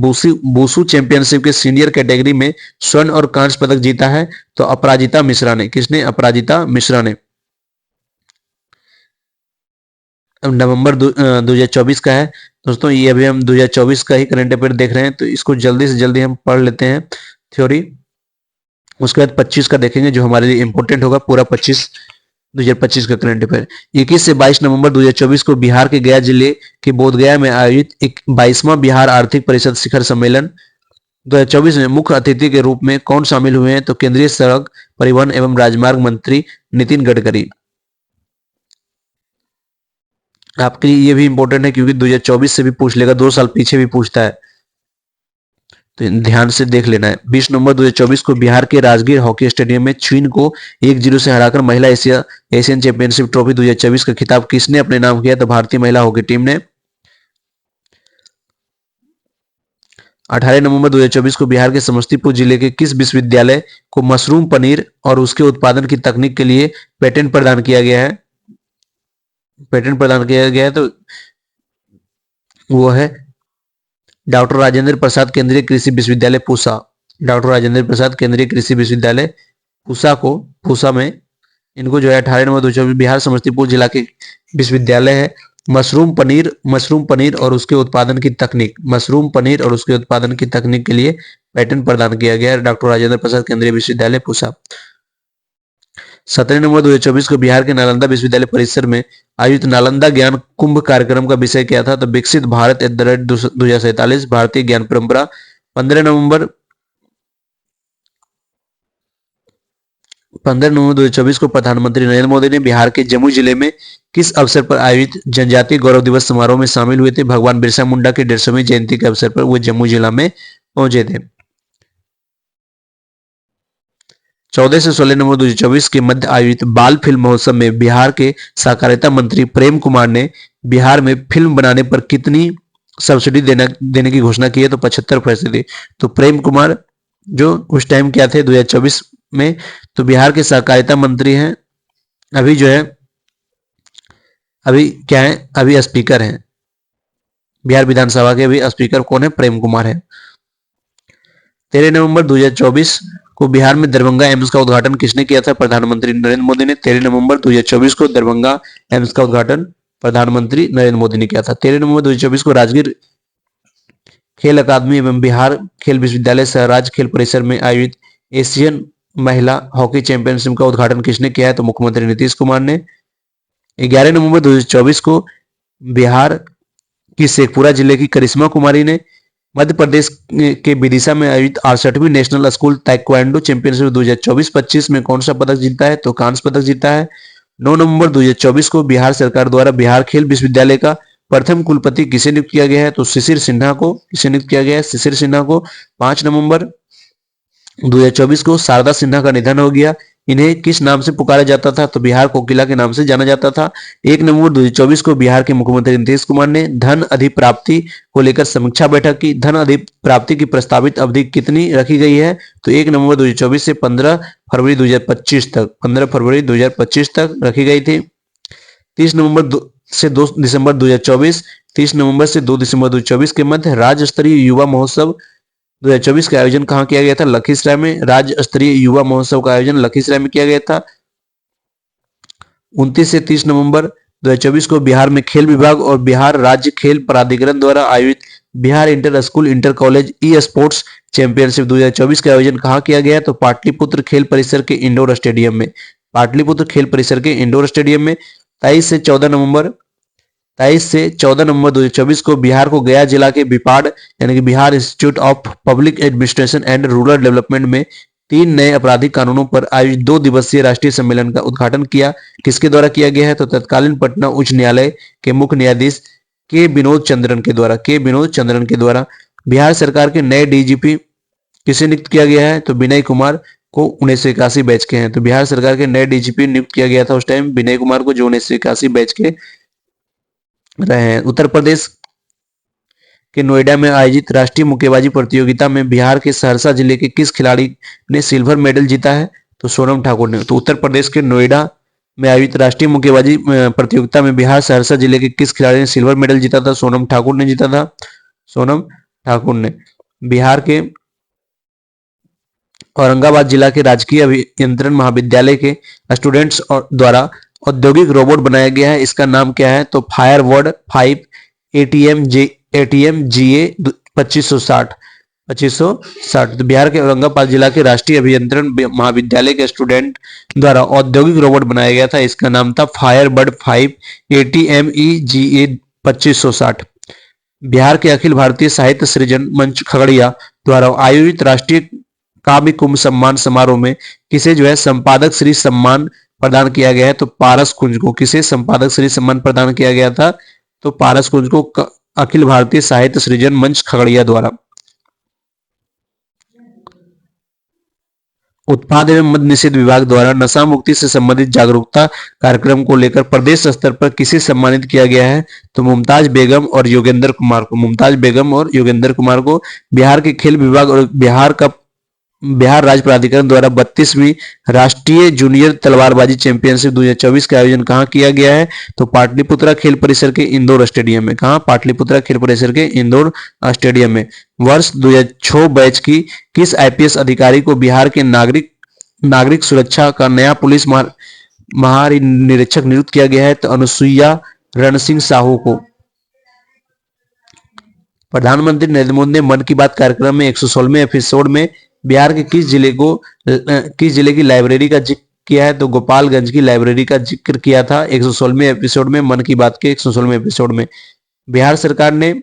वुशु चैंपियनशिप के सीनियर कैटेगरी में स्वर्ण और कांस्य पदक जीता है? तो अपराजिता मिश्रा ने। किसने? अपराजिता मिश्रा ने। नवंबर 2024 का है दोस्तों, ये अभी हम 2024 का ही करंट अफेयर देख रहे हैं, तो इसको जल्दी से जल्दी हम पढ़ लेते हैं थ्योरी। उसके बाद 25 का देखेंगे जो हमारे लिए इंपॉर्टेंट होगा, पूरा 2025 का करंट अफेयर। 21 से 22 नवंबर 2024 को बिहार के गया जिले के बोधगया में आयोजित 22वां बिहार आर्थिक परिषद शिखर सम्मेलन 2024 में मुख्य अतिथि के रूप में कौन शामिल हुए हैं? तो केंद्रीय सड़क परिवहन एवं राजमार्ग मंत्री नितिन गडकरी। आपके लिए ये भी इंपॉर्टेंट है क्योंकि 2024 से भी पूछ लेगा, 2 साल पीछे भी पूछता है, तो ध्यान से देख लेना है। 20 नवंबर 2024 को बिहार के राजगीर हॉकी स्टेडियम में चीन को 1-0 से हराकर महिला एशियन चैंपियनशिप ट्रॉफी 2024 का खिताब किसने अपने नाम किया? तो भारतीय महिला हॉकी टीम ने। 18 नवंबर 2024 को बिहार के समस्तीपुर जिले के किस विश्वविद्यालय को मशरूम पनीर और उसके उत्पादन की तकनीक के लिए पेटेंट प्रदान किया गया है? तो वो है डॉक्टर राजेंद्र प्रसाद केंद्रीय कृषि विश्वविद्यालय पूसा। पूसा में इनको जो है 18 नवंबर 2024 बिहार समस्तीपुर जिला के विश्वविद्यालय है। मशरूम पनीर और उसके उत्पादन की तकनीक के लिए पेटेंट प्रदान किया गया है डॉक्टर राजेंद्र प्रसाद केंद्रीय विश्वविद्यालय पूसा। 17 नवंबर 2024 को बिहार के नालंदा विश्वविद्यालय परिसर में आयोजित नालंदा ज्ञान कुंभ कार्यक्रम का विषय क्या था? तो विकसित भारत एट द रेट 2047 भारतीय ज्ञान परंपरा। 15 नवंबर 2024 को प्रधानमंत्री नरेंद्र मोदी ने बिहार के जमुई जिले में किस अवसर पर आयोजित जनजातीय गौरव दिवस समारोह में शामिल हुए थे? भगवान बिरसा मुंडा की 150वीं जयंती के अवसर पर वो जमुई जिला में पहुंचे थे। 14 से 16 नवंबर 2024 के मध्य आयोजित बाल फिल्म महोत्सव में बिहार के सहकारिता मंत्री प्रेम कुमार ने बिहार में फिल्म बनाने पर कितनी सब्सिडी देने की घोषणा की है? तो 75%। तो प्रेम कुमार जो उस टाइम क्या थे 2024 में, तो बिहार के सहकारिता मंत्री हैं। अभी जो है अभी क्या है, अभी स्पीकर हैं बिहार विधानसभा के। अभी स्पीकर कौन है? प्रेम कुमार है। 13 नवंबर 2024 को बिहार में दरभंगा एम्स का उद्घाटन किसने किया था? प्रधानमंत्री नरेंद्र मोदी ने। 13 नवंबर 2024 को दरभंगा एम्स का उद्घाटन प्रधानमंत्री नरेंद्र मोदी ने किया था। 13 नवंबर 2024 को राजगीर खेल अकादमी एवं बिहार खेल विश्वविद्यालय सह राज्य खेल परिसर में आयोजित एशियन महिला हॉकी चैंपियनशिप का उद्घाटन किसने किया है? तो मुख्यमंत्री नीतीश कुमार ने। 11 नवंबर 2024 को बिहार की शेखपुरा जिले की करिश्मा कुमारी ने मध्य प्रदेश के विदिशा में आयोजित 68वीं नेशनल स्कूल ताइक्वांडो चैंपियनशिप 2024-25 में कौन सा पदक जीता है? तो कांस्य पदक जीता है। 9 नवंबर 2024 को बिहार सरकार द्वारा बिहार खेल विश्वविद्यालय का प्रथम कुलपति किसे नियुक्त किया गया है? तो शिशिर सिन्हा को। किसे नियुक्त किया गया है? शिशिर सिन्हा को। 5 नवंबर 2024 को शारदा सिन्हा का निधन हो गया। इन्हें किस नाम से पुकारा जाता था? तो बिहार कोकिला के नाम से जाना जाता था। 1 नवंबर 2024 को बिहार के मुख्यमंत्री नीतीश कुमार ने धन अधिप्राप्ति को लेकर समीक्षा बैठक की। धन अधिप्राप्ति की प्रस्तावित अवधि कितनी रखी गई है? तो 1 नवंबर 2024 से 15 फरवरी 2025 तक 15 फरवरी 2025 तक रखी गई थी। 30 नवंबर से 2 दिसंबर 2024 30 नवंबर से 2 दिसंबर 2024 के मध्य राज्य स्तरीय युवा महोत्सव 2024 का आयोजन कहां किया गया था? लखीसराय में। राज्य स्तरीय युवा महोत्सव का आयोजन लखीसराय में किया गया था। 29 से 30 नवंबर 2024 को बिहार में खेल विभाग और बिहार राज्य खेल प्राधिकरण द्वारा आयोजित Bihar inter school inter college e sports championship 2024 का आयोजन कहां किया गया? तो पाटलिपुत्र खेल परिसर के इंडोर स्टेडियम में। पाटलिपुत्र खेल परिसर के इंडोर स्टेडियम में। 23 से 14 नवंबर 2024 को बिहार को गया जिला के बिपाड यानी कि Bihar institute of public administration and rural development में 3 नए आपराधिक कानूनों पर आयोजित 2 दिवसीय राष्ट्रीय सम्मेलन का उद्घाटन किया। किसके द्वारा किया गया है? तो तत्कालीन पटना उच्च न्यायालय के मुख्य न्यायाधीश के विनोद चंद्रन के द्वारा। बिहार सरकार के नए डीजीपी किसे नियुक्त किया गया है? तो विनय कुमार को 1981 बैच के हैं। तो बिहार सरकार के नए डीजीपी नियुक्त किया गया था उस टाइम विनय कुमार को, जो 1981 बैच के रहे हैं। उत्तर प्रदेश के नोएडा में आयोजित राष्ट्रीय मुक्केबाजी प्रतियोगिता में बिहार के सहरसा जिले के किस खिलाड़ी ने सिल्वर मेडल जीता है? तो सोनम ठाकुर ने। तो उत्तर प्रदेश के नोएडा में आयोजित राष्ट्रीय मुक्केबाजी प्रतियोगिता में बिहार सहरसा जिले के किस खिलाड़ी ने सिल्वर मेडल जीता था? सोनम ठाकुर ने जीता था। सोनम ठाकुर ने। बिहार के औरंगाबाद जिला के राजकीय अभियंत्रण महाविद्यालय के स्टूडेंट्स द्वारा औद्योगिक रोबोट बनाया गया है। इसका नाम क्या है? तो फायरवर्ड 5 ATM GA 2560। तो बिहार के औरंगाबाद जिला के राष्ट्रीय अभियंत्रण महाविद्यालय के स्टूडेंट द्वारा औद्योगिक रोबोट बनाया गया था। इसका नाम था फायरबर्ड 5 ATME GA 2560। बिहार के अखिल भारतीय साहित्य सृजन मंच खगड़िया द्वारा आयोजित राष्ट्रीय काव्य कुंभ सम्मान समारोह में किसे जो है संपादक श्री सम्मान प्रदान किया गया है? तो पारस कुंज को। किसे संपादक श्री सम्मान प्रदान किया गया था? तो पारस कुंज को अखिल भारतीय साहित्य सृजन मंच खगड़िया द्वारा। उत्पाद एवं मद्य निषेध विभाग द्वारा नशा मुक्ति से संबंधित जागरूकता कार्यक्रम को लेकर प्रदेश स्तर पर किसे सम्मानित किया गया है? तो मुमताज बेगम और योगेंद्र कुमार को। मुमताज बेगम और योगेंद्र कुमार को। बिहार के खेल विभाग और बिहार राज्य प्राधिकरण द्वारा 32वीं राष्ट्रीय जूनियर तलवारबाजी चैंपियनशिप 2024 का आयोजन कहां किया गया है? तो पाटलिपुत्रा खेल परिसर के इंदौर स्टेडियम में। कहां? पाटलिपुत्रा खेल परिसर के इंदौर स्टेडियम में। वर्ष 2006 बैच की किस आईपीएस अधिकारी को बिहार के नागरिक सुरक्षा का नया पुलिस महानिरीक्षक नियुक्त किया गया है? तो अनुसुईया रण सिंह साहू को। प्रधानमंत्री नरेंद्र मोदी ने मन की बात कार्यक्रम में 116वें एपिसोड में बिहार के किस जिले की लाइब्रेरी का किया है? तो गोपालगंज की लाइब्रेरी का जिक्र किया था 116वें एपिसोड में, मन की बात के 116वें एपिसोड में। बिहार सरकार ने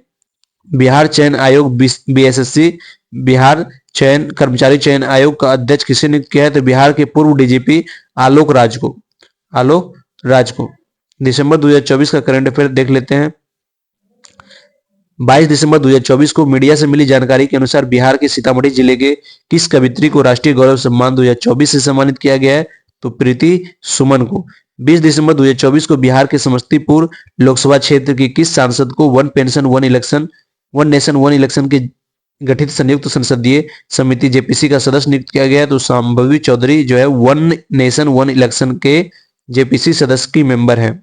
बिहार चयन आयोग बीएसएससी बिहार चयन कर्मचारी चयन आयोग का अध्यक्ष किसे नियुक्त किया है? तो बिहार के पूर्व डीजीपी आलोक राज को। आलोक राज को। दिसंबर 2024 का करंट अफेयर देख लेते हैं। 22 दिसंबर 2024 को मीडिया से मिली जानकारी के अनुसार बिहार के सीतामढ़ी जिले के किस कवियत्री को राष्ट्रीय गौरव सम्मान 2024 से सम्मानित किया गया है? तो प्रीति सुमन को। 20 दिसंबर 2024 को बिहार के समस्तीपुर लोकसभा क्षेत्र की किस सांसद को वन नेशन वन इलेक्शन के गठित संयुक्त संसदीय समिति जेपीसी का सदस्य नियुक्त किया गया है? तो संभवी चौधरी जो है वन नेशन वन इलेक्शन के जेपीसी सदस्य की मेंबर है।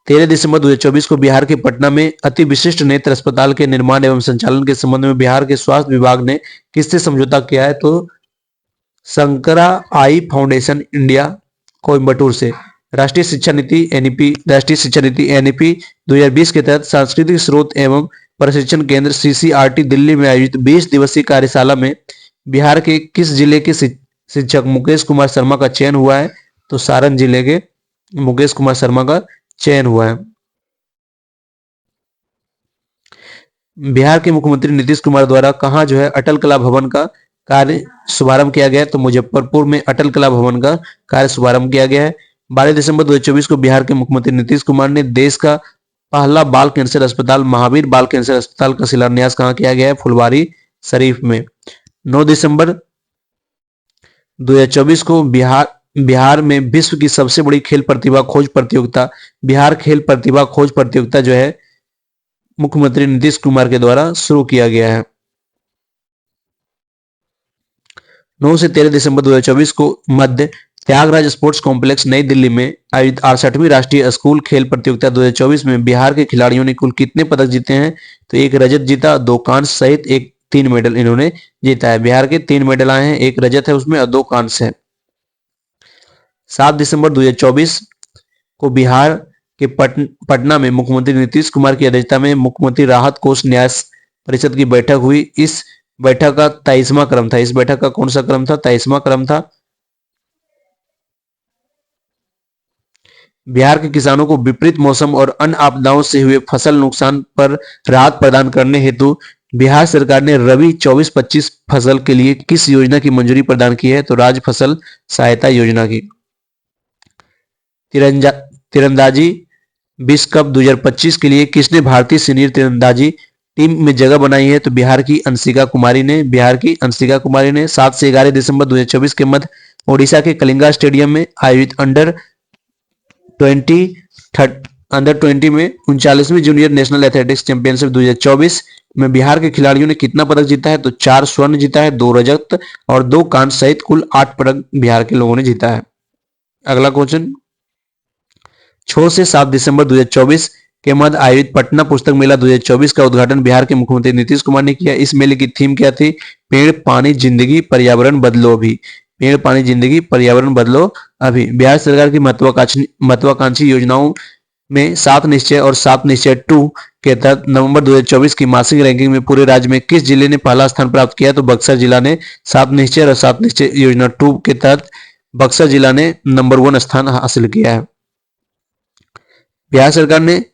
13 दिसंबर 2024 को बिहार के पटना में अति विशिष्ट नेत्र अस्पताल के निर्माण एवं संचालन के संबंध में बिहार के स्वास्थ्य विभाग ने किससे समझौता किया है? तो शंकरा आई फाउंडेशन इंडिया कोयम्बटूर से। राष्ट्रीय शिक्षा नीति एनईपी 2020 के तहत सांस्कृतिक स्रोत एवं प्रशिक्षण केंद्र सीसीआरटी दिल्ली में आयोजित 20 दिवसीय कार्यशाला में बिहार के किस जिले के शिक्षक मुकेश कुमार शर्मा का चयन हुआ है? तो सारण जिले के मुकेश कुमार शर्मा का चयन हुआ है। बिहार के मुख्यमंत्री नीतीश कुमार द्वारा कहां जो है अटल कला भवन का कार्य शुभारंभ किया गया है? तो मुजफ्फरपुर में अटल कला भवन का कार्य शुभारंभ किया गया है। 12 दिसंबर 2024 को बिहार के मुख्यमंत्री नीतीश कुमार ने देश का पहला बाल कैंसर अस्पताल महावीर बाल कैंसर अस्पताल का शिलान्यास कहां किया गया है? फुलवारी शरीफ में। 9 दिसंबर 2024 को बिहार में विश्व की सबसे बड़ी खेल प्रतिभा खोज प्रतियोगिता बिहार खेल प्रतिभा खोज प्रतियोगिता जो है मुख्यमंत्री नीतीश कुमार के द्वारा शुरू किया गया है। 9 से 13 दिसंबर 2024 को मध्य त्यागराज स्पोर्ट्स कॉम्प्लेक्स नई दिल्ली में आयोजित 68वीं राष्ट्रीय स्कूल खेल प्रतियोगिता 2024 में बिहार के खिलाड़ियों ने कुल कितने पदक जीते हैं? तो 1 रजत जीता, 2 कांस्य सहित 3 मेडल इन्होंने जीता है। बिहार के 3 मेडल आए हैं, 1 रजत है उसमें और 2 कांस्य है। 7 दिसंबर 2024 को बिहार के पटना में मुख्यमंत्री नीतीश कुमार की अध्यक्षता में मुख्यमंत्री राहत कोष न्यास परिषद की बैठक हुई। इस बैठक का 23वां क्रम था। इस बैठक का कौन सा क्रम था? 23वां क्रम था। बिहार के किसानों को विपरीत मौसम और अन्य आपदाओं से हुए फसल नुकसान पर राहत प्रदान करने हेतु बिहार सरकार ने रबी 24-25 फसल के लिए किस योजना की मंजूरी प्रदान की है? तो राज्य फसल सहायता योजना की। तीरंदाजी विश्व कप 2025 के लिए किसने भारतीय सीनियर तीरंदाजी टीम में जगह बनाई है? तो बिहार की अंशिका कुमारी ने। 7 से 11 दिसंबर 2024 के मध्य ओडिशा के कलिंगा स्टेडियम में आयोजित अंडर 20 में 39वीं जूनियर नेशनल एथलेटिक्स चैंपियनशिप 2024 में बिहार के खिलाड़ियों ने कितना पदक जीता है? तो 4 स्वर्ण जीता है, 2 रजत और 2 कांस्य सहित कुल 8 पदक बिहार के लोगों ने जीता है। अगला क्वेश्चन, 6 से 7 दिसंबर 2024 के मध्य आयोजित पटना पुस्तक मेला 2024 का उद्घाटन बिहार के मुख्यमंत्री नीतीश कुमार ने किया। इस मेले की थीम क्या थी? पेड़ पानी जिंदगी पर्यावरण बदलो अभी। पेड़ पानी जिंदगी पर्यावरण बदलो अभी। बिहार सरकार की महत्वाकांक्षी योजनाओं में 7 निश्चय और 7 निश्चय 2 के तहत नवंबर 2024 की मासिक रैंकिंग में पूरे राज्य में किस जिले ने पहला स्थान प्राप्त किया? तो बक्सर जिला ने 7 निश्चय और 7 निश्चय योजना 2 के तहत बक्सर जिला ने नंबर 1 स्थान हासिल किया है। बिहार सरकार ने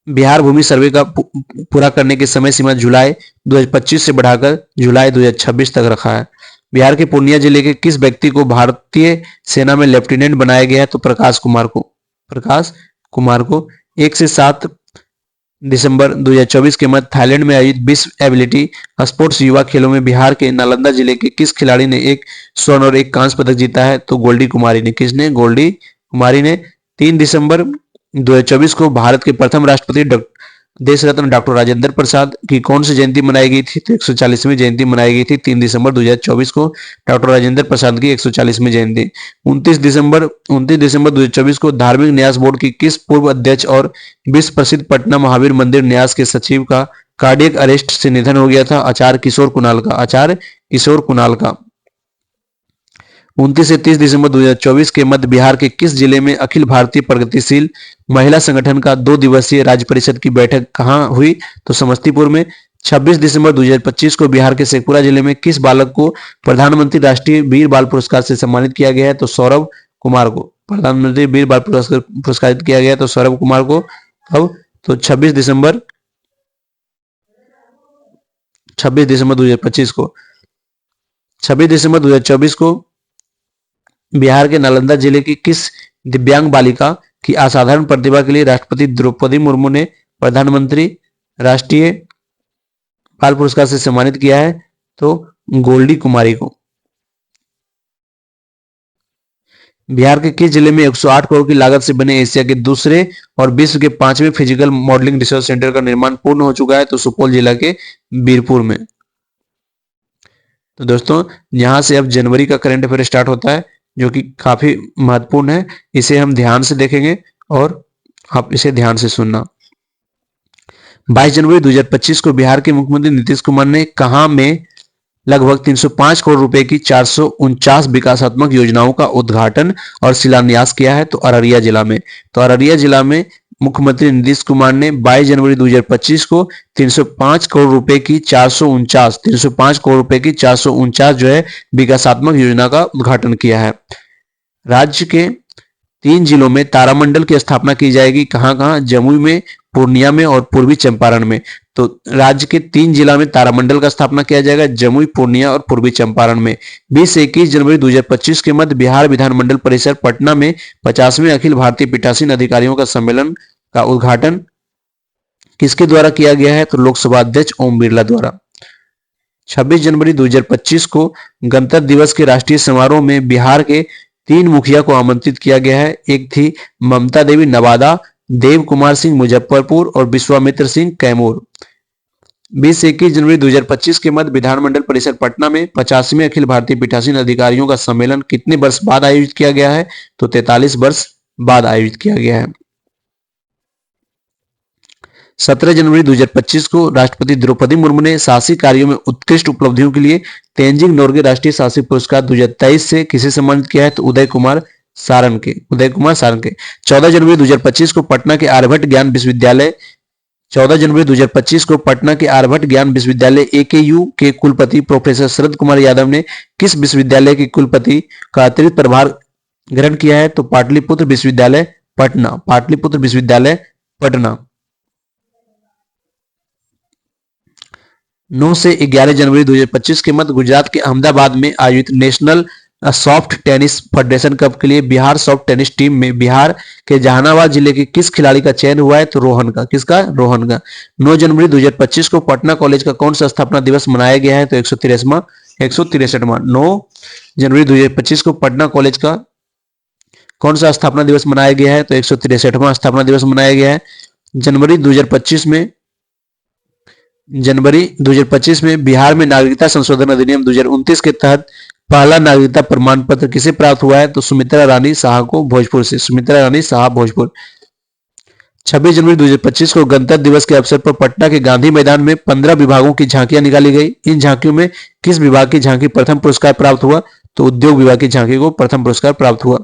बिहार भूमि सर्वे का पूरा करने की समय सीमा जुलाई 2025 से बढ़ाकर जुलाई 2026 तक रखा है। बिहार के पूर्णिया जिले के किस व्यक्ति को भारतीय सेना में लेफ्टिनेंट बनाया गया है? तो प्रकाश कुमार को। 1 से 7 दिसंबर 2024 के मध्य थाईलैंड में आयोजित विश्व एबिलिटी स्पोर्ट्स युवा खेलों में बिहार के नालंदा जिले के किस खिलाड़ी ने 1 स्वर्ण और 1 कांस्य पदक जीता है? तो गोल्डी कुमारी ने। किसने? गोल्डी कुमारी ने। 3 दिसंबर 2024 को भारत के प्रथम राष्ट्रपति देश रत्न डॉक्टर राजेंद्र प्रसाद की कौन सी जयंती मनाई गई थी? तो 140वीं जयंती मनाई गई थी 3 दिसंबर 2024 को डॉक्टर राजेंद्र प्रसाद की 140वीं जयंती। 29 दिसंबर 2024 को धार्मिक न्यास बोर्ड की किस पूर्व अध्यक्ष और विश्व प्रसिद्ध पटना महावीर मंदिर न्यास के सचिव का कार्डियक अरेस्ट से निधन हो गया था? आचार्य किशोर कुणाल का। 29 से 30 दिसंबर 2024 के मध्य बिहार के किस जिले में अखिल भारतीय प्रगतिशील महिला संगठन का 2 दिवसीय राज्य परिषद की बैठक कहां हुई? तो समस्तीपुर में। 26 दिसंबर 2025 को बिहार के शेखपुरा जिले में किस बालक को प्रधानमंत्री राष्ट्रीय वीर बाल पुरस्कार से सम्मानित किया गया है? तो सौरभ कुमार को प्रधानमंत्री वीर बाल पुरस्कार पुरस्कृत किया गया है, तो सौरभ कुमार को। अब तो 26 दिसंबर 2025 को 26 दिसंबर 2024 को बिहार के नालंदा जिले की किस दिव्यांग बालिका की असाधारण प्रतिभा के लिए राष्ट्रपति द्रौपदी मुर्मू ने प्रधानमंत्री राष्ट्रीय बाल पुरस्कार से सम्मानित किया है? तो गोल्डी कुमारी को। बिहार के किस जिले में 108 करोड़ की लागत से बने एशिया के दूसरे और विश्व के 5वें फिजिकल मॉडलिंग रिसर्च सेंटर का निर्माण पूर्ण हो चुका है? तो सुपौल जिला के बीरपुर में। तो दोस्तों यहां से अब जनवरी का करंट अफेयर स्टार्ट होता है, जो कि काफी महत्वपूर्ण है। इसे हम ध्यान से देखेंगे और आप इसे ध्यान से सुनना। 22 जनवरी 2025 को बिहार के मुख्यमंत्री नीतीश कुमार ने कहां में लगभग 305 करोड़ रुपए की 449 विकासात्मक योजनाओं का उद्घाटन और शिलान्यास किया है? तो अररिया जिला में। तो अररिया जिला में मुख्यमंत्री नीतीश कुमार ने 22 जनवरी 2025 को 305 करोड़ रुपए की 305 करोड़ रुपए की 449 जो है विकासात्मक योजना का उद्घाटन किया है। राज्य के 3 जिलों में तारामंडल की स्थापना की जाएगी। कहां कहां? जमुई में, पूर्णिया में और पूर्वी चंपारण में। तो राज्य के 3 जिला में तारामंडल का स्थापना किया जाएगा, जमुई, पूर्णिया और पूर्वी चंपारण में। 20 से 21 जनवरी 2025 के मध्य बिहार विधानमंडल परिसर पटना में 50वें अखिल भारतीय पीठासीन अधिकारियों का सम्मेलन का उद्घाटन किसके द्वारा किया गया है? तो लोकसभा अध्यक्ष ओम बिरला द्वारा। 26 जनवरी 2025 को गणतंत्र दिवस के राष्ट्रीय समारोह में बिहार के 3 मुखिया को आमंत्रित किया गया है। एक थी ममता देवी नवादा, देव कुमार सिंह मुजफ्फरपुर और विश्वामित्र सिंह कैमूर। 20 से 21 जनवरी 2025 के मध्य विधानमंडल परिसर पटना में 50वें अखिल भारतीय पीठासीन अधिकारियों का सम्मेलन कितने वर्ष बाद आयोजित किया गया है? तो 43 वर्ष बाद आयोजित किया गया है। 17 जनवरी 2025 को राष्ट्रपति द्रौपदी मुर्मू ने साहसिक कार्यों में उत्कृष्ट उपलब्धियों के लिए तेंजिंग नोर्गे राष्ट्रीय साहसिक पुरस्कार 2023 से किसे सम्मानित किया है? तो उदय कुमार सारंग के। 14 जनवरी 2025 को पटना के आर्यभट्ट ज्ञान विश्वविद्यालय 14 जनवरी 2025 को पटना के आर्यभट्ट ज्ञान विश्वविद्यालय AKU के कुलपति प्रोफेसर शरद कुमार यादव ने किस विश्वविद्यालय के कुलपति का अतिरिक्त प्रभार ग्रहण किया है? तो पाटलिपुत्र विश्वविद्यालय पटना। पाटलिपुत्र विश्वविद्यालय पटना। 9 से 11 जनवरी 2025 के मध्य गुजरात के अहमदाबाद में आयोजित national soft tennis federation cup के लिए बिहार सॉफ्ट टेनिस टीम में बिहार के जहानाबाद जिले के किस खिलाड़ी का चयन हुआ है? तो रोहन का। किसका? रोहन का। 9 जनवरी 2025 को पटना कॉलेज का कौन सा स्थापना दिवस मनाया गया है? तो 163वां। 9 जनवरी 2025 को पटना कॉलेज का कौन सा स्थापना दिवस मनाया गया है? तो 163वां स्थापना दिवस मनाया गया है। जनवरी 2025 में बिहार में नागरिकता संशोधन अधिनियम 2029 के तहत पहला नागरिकता प्रमाण पत्र किसे प्राप्त हुआ है? तो सुमित्रा रानी शाह को, भोजपुर से। सुमित्रा रानी शाह, भोजपुर। 26 जनवरी 2025 को गणतंत्र दिवस के अवसर पर पटना के गांधी मैदान में 15 विभागों की झांकियां निकाली गई। इन झांकियों में किस विभाग की झांकी प्रथम पुरस्कार प्राप्त हुआ? तो उद्योग विभाग की झांकी को प्रथम पुरस्कार प्राप्त हुआ।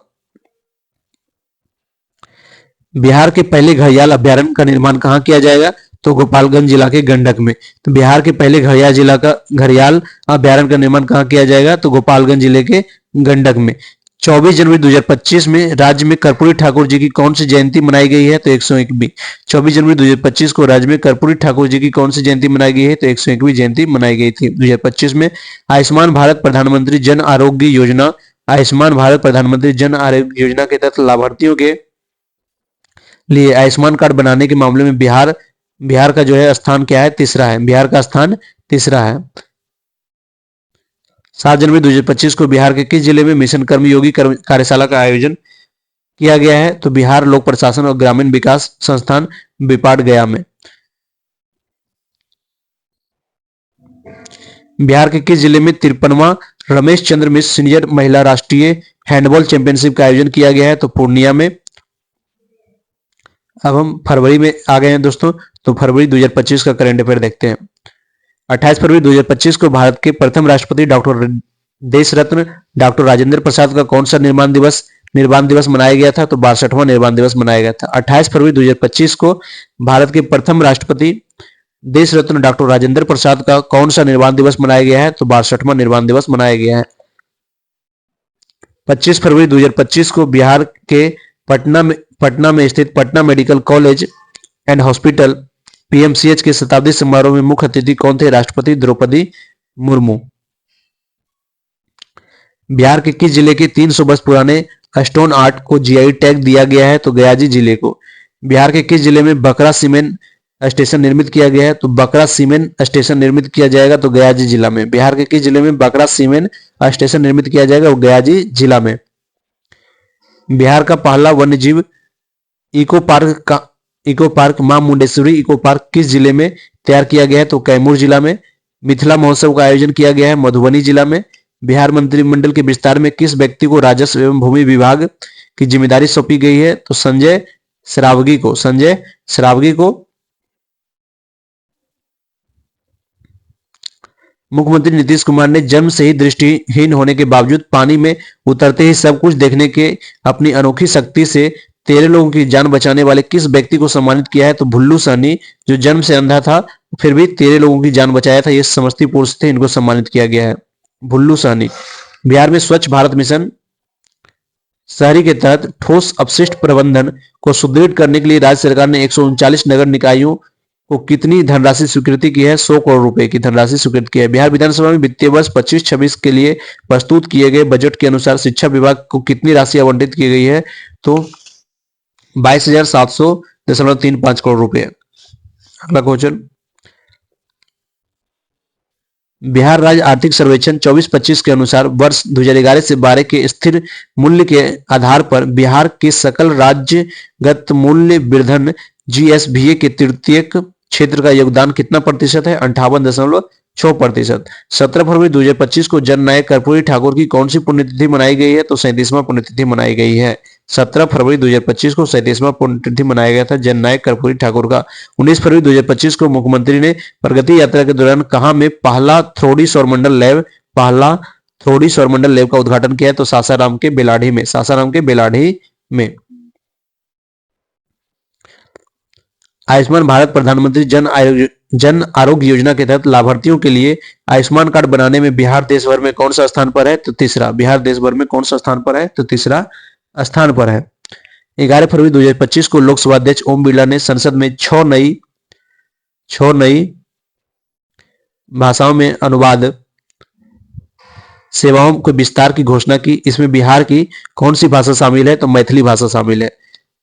बिहार के पहले घड़ियाल अभ्यारण्य का निर्माण कहां किया जाएगा? तो गोपालगंज जिला के गंडक में। तो बिहार के पहले घड़ियाल अभ्यारण्य का निर्माण कहां किया जाएगा? तो गोपालगंज जिले के गंडक में। 24 जनवरी 2025 में राज्य में कर्पूरी ठाकुर जी की कौन सी जयंती मनाई गई है? तो 101वीं। 24 जनवरी 2025 को राज्य में कर्पूरी ठाकुर जी की कौन सी जयंती मनाई गई है? तो 101वीं जयंती मनाई गई थी 2025 में। आयुष्मान भारत प्रधानमंत्री जन आरोग्य योजना के तहत लाभार्थियों के लिए आयुष्मान कार्ड बनाने के मामले में बिहार का जो है स्थान क्या है? तीसरा है। बिहार का स्थान तीसरा है। 7 जनवरी 2025 को बिहार के किस जिले में मिशन कर्मयोगी कार्यशाला का आयोजन किया गया है? तो बिहार लोक प्रशासन और ग्रामीण विकास संस्थान बिपाट गया में। बिहार के किस जिले में 53वां रमेश चंद्र मिश्र सीनियर महिला राष्ट्रीय हैंडबॉल चैंपियनशिप का आयोजन किया गया है? तो पूर्णिया में। अब हम फरवरी में आ गए हैं दोस्तों, तो फरवरी 2025 का करंट अफेयर देखते हैं। 28 फरवरी 2025 को भारत के प्रथम राष्ट्रपति डॉक्टर देश रत्न डॉक्टर राजेंद्र प्रसाद का कौन सा निर्माण दिवस मनाया गया था? तो 62वां निर्माण दिवस मनाया गया था। 28 फरवरी 2025 को भारत के प्रथम राष्ट्रपति देश रत्न डॉक्टर राजेंद्र प्रसाद का कौन सा निर्वाण दिवस मनाया गया है? तो 62वां निर्वाण दिवस मनाया गया है। 25 फरवरी 2025 को बिहार के पटना में स्थित Patna medical college and hospital PMCH के शताब्दी समारोह में मुख्य अतिथि कौन थे? राष्ट्रपति द्रौपदी मुर्मू। बिहार के किस जिले के 300 वर्ष पुराने स्टोन आर्ट को जीआई टैग दिया गया है? तो गयाजी जिले को। बिहार के किस जिले में बकरा सीमेंट स्टेशन निर्मित किया गया है? तो बकरा सीमेंट स्टेशन निर्मित किया जाएगा तो गयाजी जिला में। बिहार के किस जिले में बकरा सीमेंट स्टेशन निर्मित किया जाएगा? वो गयाजी जिला में। बिहार का पहला वन्यजीव इको पार्क मां मुंडेश्वरी इको पार्क किस जिले में तैयार किया गया है? तो कैमूर जिला में। मिथिला महोत्सव का आयोजन किया गया है मधुबनी जिला में। बिहार मंत्रिमंडल के विस्तार में किस व्यक्ति को राजस्व एवं भूमि विभाग की जिम्मेदारी सौंपी गई है? तो संजय सरावगी को। मुख्यमंत्री नीतीश कुमार ने जन्म से ही दृष्टिहीन होने के बावजूद पानी में उतरते ही सब कुछ देखने के अपनी अनोखी शक्ति से 13 लोगों की जान बचाने वाले किस व्यक्ति को सम्मानित किया है? तो भुल्लू सहनी, जो जन्म से अंधा था फिर भी 13 लोगों की जान बचाया था। ये समस्तीपुर से थे, इनको सम्मानित किया गया है, भुल्लू सहनी। बिहार में स्वच्छ भारत मिशन शहरी के तहत ठोस अपशिष्ट प्रबंधन को सुदृढ़ करने के लिए राज्य सरकार ने 139 नगर निकायों को कितनी धनराशि स्वीकृति की है? 100 करोड़ रुपए की धनराशि स्वीकृत की है। बिहार विधानसभा में वित्तीय वर्ष 25-26 के लिए प्रस्तुत किए गए बजट के अनुसार शिक्षा विभाग को कितनी राशि आवंटित की गई है? तो 22,700.35 करोड़ रुपए। अगला क्वेश्चन, बिहार राज्य आर्थिक सर्वेक्षण 24-25 के अनुसार वर्ष 2011 से 12 के स्थिर मूल्य के आधार पर बिहार के सकल राज्यगत मूल्य वर्धन जीएसभीए के तृतीयक क्षेत्र का योगदान कितना प्रतिशत है? 58.6%। 17 फरवरी 2025 को जननायक कर्पूरी ठाकुर की कौन सी पुण्यतिथि मनाई गई है? तो 37वां पुण्यतिथि मनाई गई है। 17 फरवरी 2025 को 37वां पुण्यतिथि मनाया गया था जननायक कर्पूरी ठाकुर का। 19 फरवरी 2025 को मुख्यमंत्री ने प्रगति यात्रा के दौरान कहां में पहला थ्रोडी सौरमंडल लैब का उद्घाटन किया है? तो सासाराम के बेलाढ़ी में। आयुष्मान भारत प्रधानमंत्री जन आरोग्य योजना के तहत लाभार्थियों के लिए आयुष्मान कार्ड बनाने में बिहार देश भर में कौन सा स्थान पर है? तो तीसरा। बिहार देश भर में कौन सा स्थान पर है? तो तीसरा स्थान पर है। 11 फरवरी 2025 को लोकसभा अध्यक्ष ओम बिरला ने संसद में 6 नई भाषाओं में अनुवाद सेवाओं के विस्तार की घोषणा की। इसमें बिहार की कौन सी भाषा शामिल है? तो मैथिली भाषा शामिल है।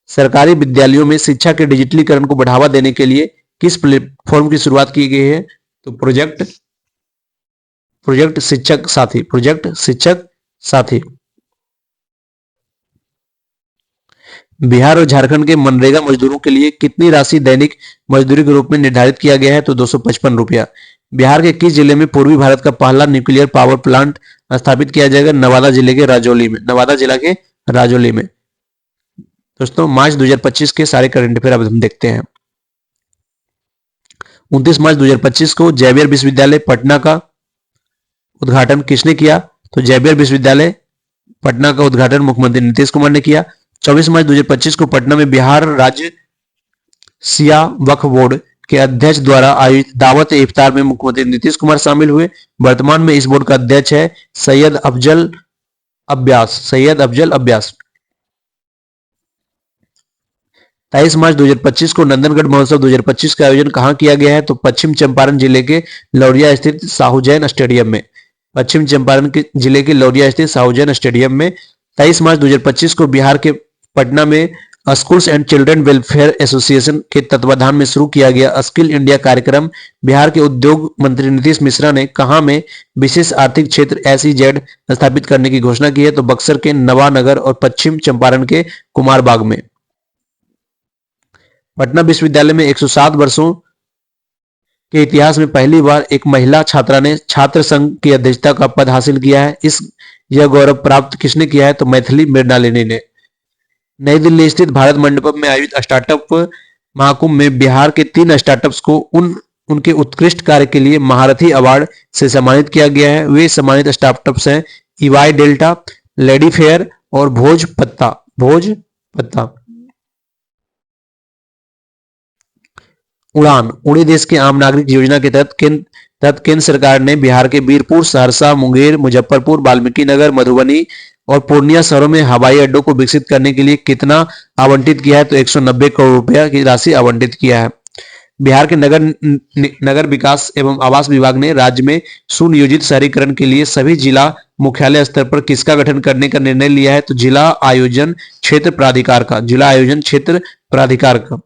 सरकारी विद्यालयों में शिक्षा के डिजिटलीकरण को बढ़ावा देने के लिए किस प्लेटफॉर्म की शुरुआत की गई है? तो प्रोजेक्ट शिक्षक साथी। बिहार और झारखंड के मनरेगा मजदूरों के लिए कितनी राशि दैनिक मजदूरी के रूप में निर्धारित किया गया है? तो 255 रुपया। बिहार के किस जिले में पूर्वी भारत का पहला न्यूक्लियर पावर प्लांट स्थापित किया जाएगा? नवादा जिले के राजौली में। दोस्तों, मार्च 2025 के सारे करंट अफेयर अब हम देखते हैं। 29 मार्च 2025 को जेवियर विश्वविद्यालय पटना का उद्घाटन किसने किया? तो जेवियर विश्वविद्यालय पटना का उद्घाटन मुख्यमंत्री नीतीश कुमार ने किया। 24 मार्च 2025 को पटना में बिहार राज्य सिया वक्फ बोर्ड के अध्यक्ष द्वारा आयोजित दावत इफ्तार में मुख्यमंत्री नीतीश कुमार शामिल हुए। वर्तमान में इस बोर्ड का अध्यक्ष है सैयद अफजल अब्बास। 23 मार्च 2025 को नंदनगढ़ महोत्सव 2025 का आयोजन कहां किया गया है? तो पश्चिम चंपारण जिले के लौरिया स्थित साहूजैन स्टेडियम में। 23 मार्च 2025 को बिहार के पटना में schools and children welfare association के तत्वाधान में शुरू किया गया स्किल इंडिया कार्यक्रम बिहार के उद्योग मंत्री नीतीश मिश्रा ने कहां में विशेष आर्थिक क्षेत्र SEZ स्थापित करने की घोषणा की है? तो बक्सर के नवानगर और पश्चिम चंपारण के कुमारबाग में। पटना विश्वविद्यालय में 107 वर्षों के इतिहास में पहली बार एक महिला छात्रा ने छात्र संघ की अध्यक्षता का पद हासिल किया है। यह गौरव प्राप्त किसने किया है? तो मैथिली मृणालिनी ने। नई दिल्ली स्थित भारत मंडपम में आयोजित स्टार्टअप महाकुंभ में बिहार के 3 स्टार्टअप्स को उनके उत्कृष्ट कार्य के लिए महारथी अवार्ड से सम्मानित किया गया है। वे सम्मानित स्टार्टअप्स हैं EY डेल्टा, लेडी फेयर और भोजपत्ता। उड़ान उड़े देश के आम नागरिक योजना के तहत केंद्र सरकार ने बिहार के बीरपुर, सहरसा, मुंगेर, मुजफ्फरपुर, वाल्मीकि नगर, मधुबनी और पूर्णिया शहरों में हवाई अड्डों को विकसित करने के लिए कितना आवंटित किया है? तो 190 करोड़ रुपया की राशि आवंटित किया है। बिहार के नगर विकास एवं आवास विभाग ने राज्य में सुनियोजित शहरीकरण के लिए सभी जिला मुख्यालय स्तर पर किसका गठन करने का निर्णय लिया है? तो जिला आयोजन क्षेत्र प्राधिकार का।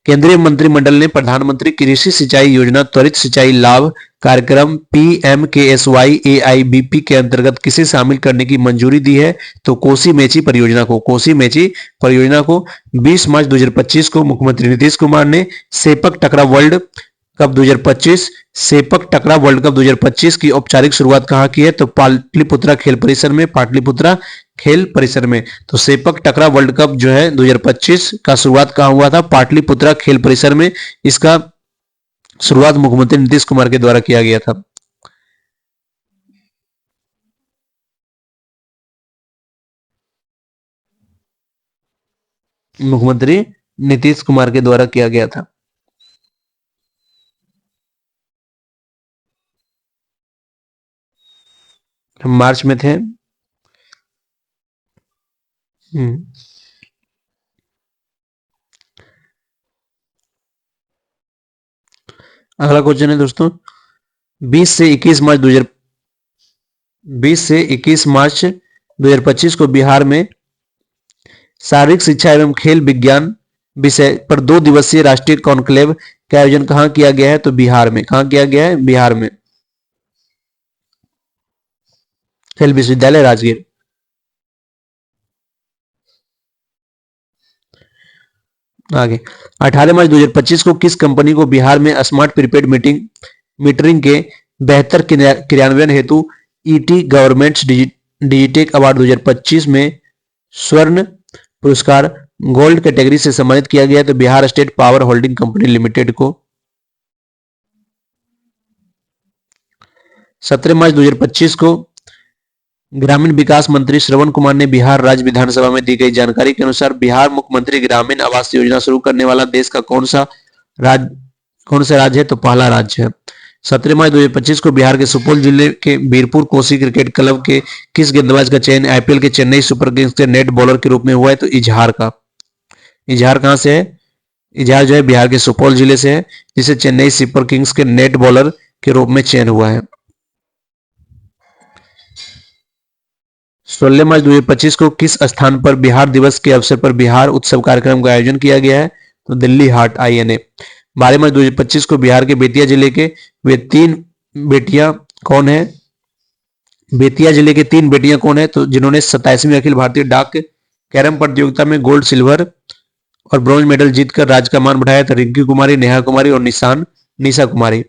केंद्रीय मंत्रिमंडल ने प्रधानमंत्री कृषि सिंचाई योजना त्वरित सिंचाई लाभ कार्यक्रम PMKSY AIBP के अंतर्गत किसे शामिल करने की मंजूरी दी है? तो कोसी मेची परियोजना को 20 मार्च 2025 को मुख्यमंत्री नीतीश कुमार ने सेपक टकरा वर्ल्ड कप 2025 की औपचारिक शुरुआत कहाँ की है? तो पाटलिपुत्रा खेल परिसर में। तो सेपक टकरा वर्ल्ड कप जो है 2025 का शुरुआत कहाँ हुआ था? पाटलिपुत्रा खेल परिसर में। इसका शुरुआत मुख्यमंत्री नीतीश कुमार के द्वारा किया गया था। मुख्यमंत्री नीतीश कुमार के द्वारा किया गया था। मार्च में थे। अगला क्वेश्चन है दोस्तों, 20 से 21 मार्च 2025 को बिहार में शारीरिक शिक्षा एवं खेल विज्ञान विषय पर 2 दिवसीय राष्ट्रीय कॉन्क्लेव का आयोजन कहां किया गया है? तो बिहार में। कहां किया गया है? बिहार में, खेल विश्वविद्यालय राजगीर। आगे 18 मार्च 2025 को किस कंपनी को बिहार में स्मार्ट प्रीपेड मीटरिंग के बेहतर क्रियान्वयन हेतु ईटी गवर्नमेंट्स डिजिटेक अवार्ड 2025 में स्वर्ण पुरस्कार गोल्ड कैटेगरी से सम्मानित किया गया? तो Bihar state power holding company limited को। 17 मार्च 2025 को ग्रामीण विकास मंत्री श्रवण कुमार ने बिहार राज्य विधानसभा में दी गई जानकारी के अनुसार बिहार मुख्यमंत्री ग्रामीण आवास योजना शुरू करने वाला देश का कौन सा राज्य है? तो पहला राज्य है। 17 मार्च 2025 को बिहार के सुपौल जिले के बीरपुर कोसी क्रिकेट क्लब के किस गेंदबाज का चयन आईपीएल के चेन्नई सुपर किंग्स के नेट बॉलर के रूप में हुआ है? तो इजहार का। इजहार कहां से है? इजहार जो है बिहार के सुपौल जिले से है, जिसे चेन्नई सुपर किंग्स के नेट बॉलर के रूप में चयन हुआ है। 16 मार्च 2025 को किस स्थान पर बिहार दिवस के अवसर पर बिहार उत्सव कार्यक्रम का आयोजन किया गया है? तो दिल्ली हाट INA। 12 मार्च 2025 को बिहार के बेतिया जिले के वे 3 बेटियां कौन है? बेतिया जिले के 3 बेटियां कौन है? तो जिन्होंने 27वीं अखिल भारतीय डाक कैरम प्रतियोगिता में गोल्ड, सिल्वर और ब्रॉन्ज मेडल जीतकर राज्य का मान बढ़ाया था। रिंकी कुमारी, नेहा कुमारी और निशा कुमारी।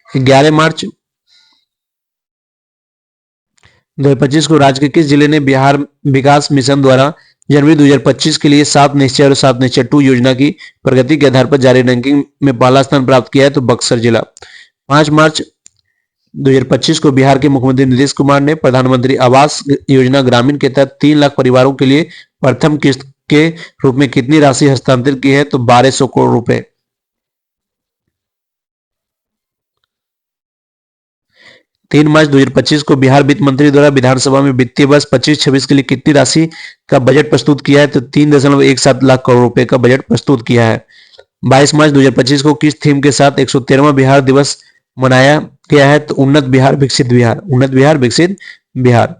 11 मार्च 2025 को राज्य के किस जिले ने बिहार विकास मिशन द्वारा जनवरी 2025 के लिए 7 निश्चय और 7 निश्चय 2 योजना की प्रगति के आधार पर जारी रैंकिंग में पहला स्थान प्राप्त किया है? तो बक्सर जिला। 5 मार्च 2025 को बिहार के मुख्यमंत्री नीतीश कुमार ने प्रधानमंत्री आवास योजना ग्रामीण के तहत 3 लाख परिवारों के लिए प्रथम किस्त के रूप में कितनी राशि हस्तांतरित की है? तो 1200 करोड़ रुपए। 3 मार्च 2025 को बिहार वित्त मंत्री द्वारा विधानसभा में वित्तीय वर्ष 25-26 के लिए कितनी राशि का बजट प्रस्तुत किया है? तो 3.17 लाख करोड़ रुपए का बजट प्रस्तुत किया है। 22 मार्च 2025 को किस थीम के साथ 113वां बिहार दिवस मनाया गया है? तो उन्नत बिहार विकसित बिहार।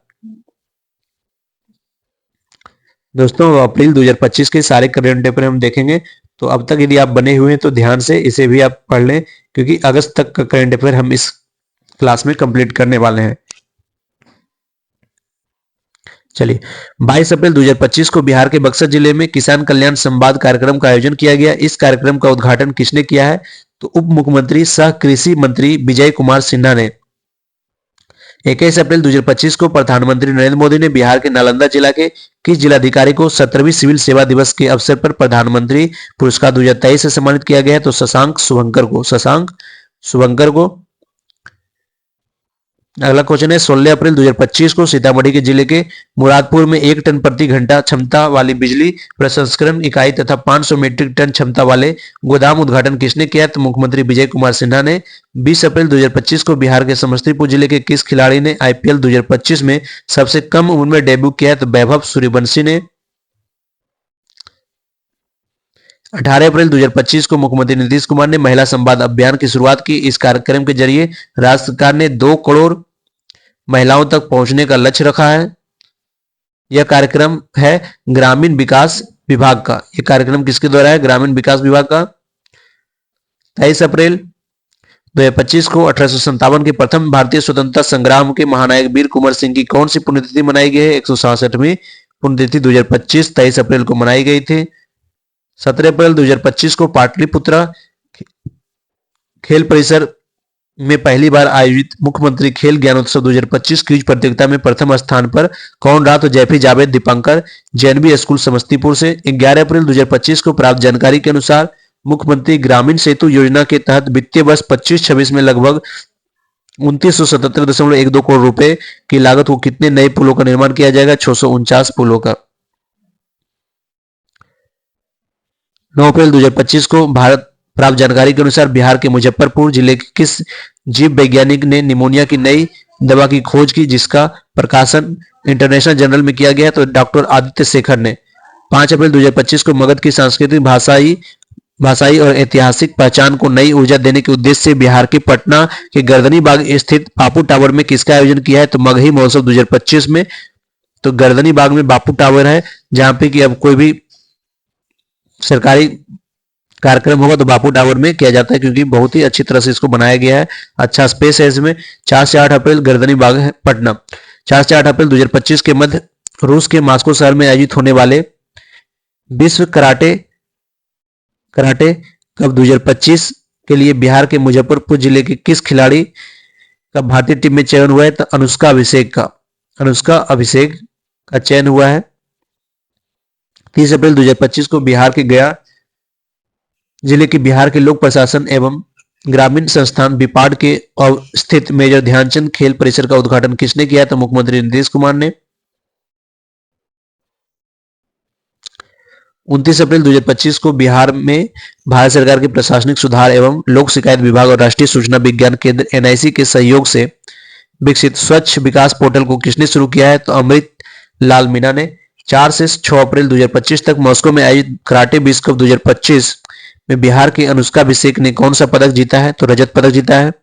दोस्तों, अप्रैल 2025 के सारे करंट अफेयर हम देखेंगे, तो अब तक यदि आप बने हुए हैं तो ध्यान से इसे भी आप पढ़ लें, क्योंकि अगस्त तक का करंट अफेयर हम इस क्लास में कंप्लीट करने वाले हैं। चलिए, 22 अप्रैल 2025 को बिहार के बक्सर जिले में किसान कल्याण संवाद कार्यक्रम का आयोजन किया गया। इस कार्यक्रम का उद्घाटन किसने किया है? तो उप मुख्यमंत्री सह कृषि मंत्री विजय कुमार सिन्हा ने। 21 अप्रैल 2025 को प्रधानमंत्री नरेंद्र मोदी ने बिहार के नालंदा जिला के किस जिलाधिकारी को 17वीं सिविल सेवा दिवस के अवसर पर प्रधानमंत्री पुरस्कार 2023 से सम्मानित किया गया है? तो शशांक शुभंकर को। अगला क्वेश्चन है 16 अप्रैल 2025 को सीतामढ़ी के जिले के मुरादपुर में 1 टन प्रति घंटा क्षमता वाली बिजली प्रसंस्करण इकाई तथा 500 मीट्रिक टन क्षमता वाले गोदाम उद्घाटन किसने किया? तो मुख्यमंत्री विजय कुमार सिन्हा ने। 20 अप्रैल 2025 को बिहार के समस्तीपुर जिले के किस खिलाड़ी ने आईपीएल 2025 में सबसे कम उम्र में डेब्यू किया? तो वैभव सूर्यवंशी ने। 18 अप्रैल 2025 को मुख्यमंत्री नीतीश कुमार ने महिला संवाद अभियान की शुरुआत की। इस कार्यक्रम के जरिए राज्य सरकार ने 2 करोड़ महिलाओं तक पहुंचने का लक्ष्य रखा है। यह कार्यक्रम है ग्रामीण विकास विभाग का। यह कार्यक्रम किसके द्वारा है? ग्रामीण विकास विभाग का। 23 अप्रैल 2025 को 1857 के प्रथम भारतीय स्वतंत्रता संग्राम के महानायक वीर कुंवर सिंह की कौन सी पुण्यतिथि मनाई गई है? 166वीं पुण्यतिथि 2025 23 अप्रैल को मनाई गई थी। 17 अप्रैल 2025 को पाटलिपुत्रा खेल परिसर में पहली बार आयोजित मुख्यमंत्री खेल ज्ञानोत्सव 2025 क्विज प्रतियोगिता में प्रथम स्थान पर कौन रहा? तो जैफी जावेद दीपांकर जेएनबी स्कूल समस्तीपुर से। 11 अप्रैल 2025 को प्राप्त जानकारी के अनुसार मुख्यमंत्री ग्रामीण सेतु योजना के तहत वित्तीय वर्ष 25-26 में लगभग 2977.12 करोड़ रुपए की लागत को कितने नए पुलों का निर्माण किया जाएगा? 649 पुलों का। 9 अप्रैल 2025 को भारत प्राप्त जानकारी के अनुसार बिहार के मुजफ्फरपुर जिले के किस जीव वैज्ञानिक ने निमोनिया की नई दवा की खोज की, जिसका प्रकाशन इंटरनेशनल जर्नल में किया गया? तो डॉक्टर आदित्य शेखर ने। 5 अप्रैल 2025 को मगध की सांस्कृतिक भाषाई और ऐतिहासिक पहचान को नई ऊर्जा देने के उद्देश्य से बिहार के पटना के गर्दनी बाग स्थित बापू टावर में किसका आयोजन किया है? तो मगही महोत्सव 2025 में। तो गर्दनी बाग में बापू टावर है, जहां पे कि अब कोई भी सरकारी कार्यक्रम होगा तो बापू टावर में किया जाता है, क्योंकि बहुत ही अच्छी तरह से इसको बनाया गया है। अच्छा स्पेस है इसमें। 4 से 8 अप्रैल गर्दनी बाग है पटना। 4 से 8 अप्रैल 2025 के मध्य रूस के मॉस्को शहर में आयोजित होने वाले विश्व कराटे कप 2025 के लिए बिहार के मुजफ्फरपुर जिले के किस खिलाड़ी का भारतीय टीम में चयन हुआ है? तो अनुष्का अभिषेक का चयन हुआ है। 30 अप्रैल 2025 को बिहार के गया जिले के बिहार के लोक प्रशासन एवं ग्रामीण संस्थान बिपाड के स्थित मेजर ध्यानचंद खेल परिसर का उद्घाटन किसने किया? तो मुख्यमंत्री नीतीश कुमार ने। 29 अप्रैल 2025 को बिहार में भारत सरकार के प्रशासनिक सुधार एवं लोक शिकायत विभाग और राष्ट्रीय सूचना विज्ञान केंद्र एनआईसी के सहयोग से विकसित स्वच्छ विकास पोर्टल को किसने शुरू किया है? तो अमृत लाल मीणा ने। 4 से 6 अप्रैल 2025 तक मॉस्को में आयोजित कराटे विश्व कप 2025 में बिहार के अनुष्का अभिषेक ने कौन सा पदक जीता है? तो रजत पदक जीता है।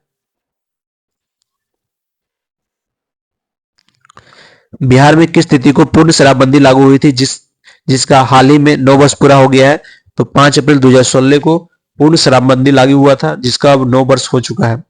बिहार में किस तिथि को पूर्ण शराबबंदी लागू हुई थी, जिसका हाल ही में 9 वर्ष पूरा हो गया है? तो 5 अप्रैल 2016 को पूर्ण शराबबंदी लागू हुआ था, जिसका अब 9 वर्ष हो चुका है।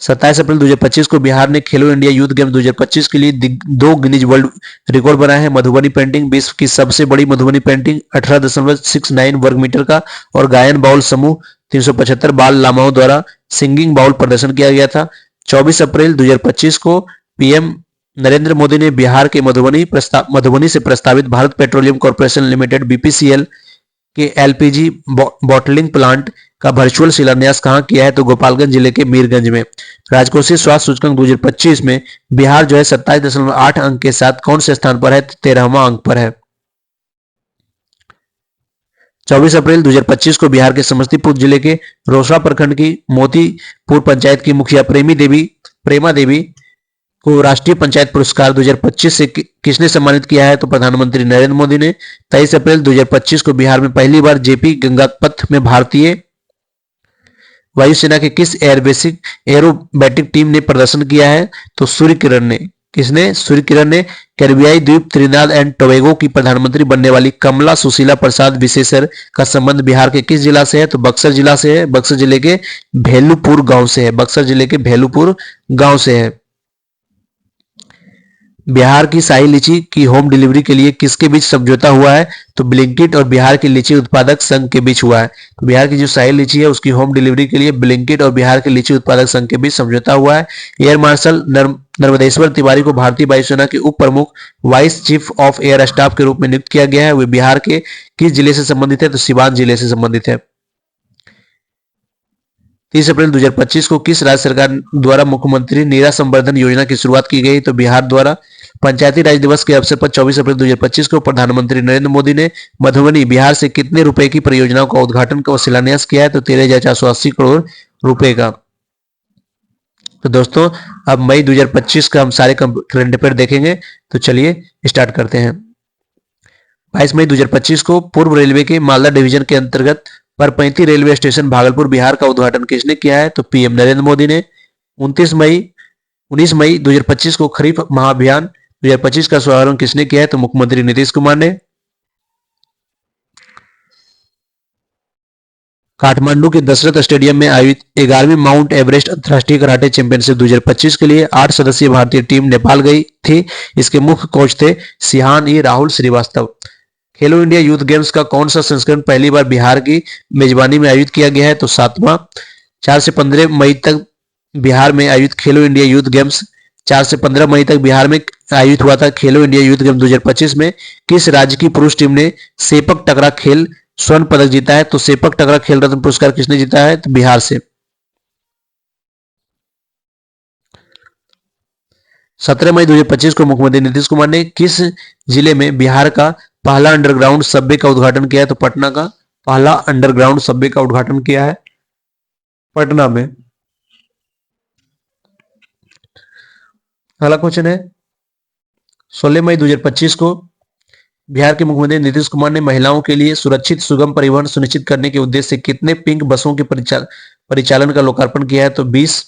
27 अप्रैल 2025 को बिहार ने खेलो इंडिया यूथ गेम 2025 के लिए 2 गिनीज वर्ल्ड रिकॉर्ड बनाए हैं। मधुबनी पेंटिंग विश्व की सबसे बड़ी मधुबनी पेंटिंग 18.69 वर्ग मीटर का और गायन बाउल समूह 375 बाल लामाओं द्वारा सिंगिंग बाउल प्रदर्शन किया गया था। 24 अप्रैल 2025 को पीएम नरेंद्र मोदी ने बिहार के मधुबनी से प्रस्तावित Bharat petroleum corporation limited BPCL के एलपीजी बॉटलिंग प्लांट का वर्चुअल शिलान्यास कहां किया है? तो गोपालगंज जिले के मीरगंज में। राजकोषीय स्वास्थ्य सूचकांक 2025 में बिहार जो है 27.8 अंक के साथ कौन से स्थान पर है? 13वां अंक पर है। 24 अप्रैल 2025 को बिहार के समस्तीपुर जिले के रोसड़ा प्रखंड की मोतीपुर पंचायत की मुखिया प्रेमा देवी को राष्ट्रीय पंचायत पुरस्कार 2025 से किसने सम्मानित किया है? तो प्रधानमंत्री नरेंद्र मोदी ने। 23 अप्रैल 2025 को बिहार में पहली बार जेपी गंगापथ में भारतीय वायुसेना के किस एरोबैटिक टीम ने प्रदर्शन किया है? तो सूर्य किरण ने। किसने? सूर्य किरण ने। कैरिबियाई द्वीप त्रिनिदाद एंड टोबैगो की प्रधानमंत्री बनने वाली कमला सुशीला प्रसाद विशेषर का संबंध बिहार के किस जिला से है? तो बक्सर जिला से है। बक्सर जिले के भेलुपुर गांव से है। बक्सर जिले के भेलुपुर गांव से है। बिहार की शाही लीची की होम डिलीवरी के लिए किसके बीच समझौता हुआ है? तो ब्लिंकिट और बिहार के लीची उत्पादक संघ के बीच हुआ है। तो बिहार की जो शाही लीची है उसकी होम डिलीवरी के लिए ब्लिंकिट और बिहार के लीची उत्पादक संघ के बीच समझौता हुआ है। एयर मार्शल नर्मदेश्वर तिवारी को भारतीय वायुसेना के उप प्रमुख vice chief of air staff के रूप में नियुक्त किया गया है। वे बिहार के किस जिले से संबंधित है? तो सिवान जिले से संबंधित है। 30 अप्रैल 2025 को किस राज्य सरकार द्वारा मुख्यमंत्री नीरा संवर्धन योजना की शुरुआत की गई? तो बिहार द्वारा। पंचायती राज दिवस के अवसर पर 24 अप्रैल 2025 को प्रधानमंत्री नरेंद्र मोदी ने मधुबनी बिहार से कितने रुपए की परियोजनाओं का उद्घाटन और शिलान्यास किया है? तो 13,480 करोड़ रुपए का। तो दोस्तों अब मई 2025 का हम सारे करंट अफेयर देखेंगे, तो चलिए स्टार्ट करते हैं। 22 मई 2025 को पूर्व रेलवे के मालदा डिवीजन के अंतर्गत परपैती रेलवे स्टेशन भागलपुर बिहार का उद्घाटन किसने किया है? तो पीएम नरेंद्र मोदी ने। 19 मई 2025 को खरीफ महाअभियान 2025 का शुभारंभ किसने किया है? तो मुख्यमंत्री नीतीश कुमार ने। काठमांडू के दशरथ स्टेडियम में आयोजित 11वीं माउंट एवरेस्ट अंतर्राष्ट्रीय कराटे चैंपियनशिप 2025 के लिए 8 सदस्यीय भारतीय टीम नेपाल गई थी। इसके मुख्य कोच थे सिहान ई राहुल श्रीवास्तव। खेलो इंडिया यूथ गेम्स का कौन सा संस्करण पहली बार बिहार की मेजबानी में आयोजित किया गया है? तो 7वां। 4 से 15 मई तक बिहार में आयोजित खेलो इंडिया यूथ गेम्स 4 से 15 मई तक बिहार में आयोजित हुआ था। खेलो इंडिया यूथ गेम्स 2025 में किस राज्य की पुरुष टीम ने सेपक टकरा खेल स्वर्ण पदक जीता है? तो सेपक टकरा खेल रत्न पुरस्कार किसने जीता है? तो बिहार से। 17 मई 2025 को मुख्यमंत्री नीतीश कुमार ने किस जिले में बिहार का पहला अंडरग्राउंड सबवे का उद्घाटन किया है? तो पटना का पहला अंडरग्राउंड सबवे का उद्घाटन किया है पटना में। अगला क्वेश्चन है 16 मई 2025 को बिहार के मुख्यमंत्री नीतीश कुमार ने महिलाओं के लिए सुरक्षित सुगम परिवहन सुनिश्चित करने के उद्देश्य से कितने पिंक बसों के परिचालन का लोकार्पण किया है? तो 20।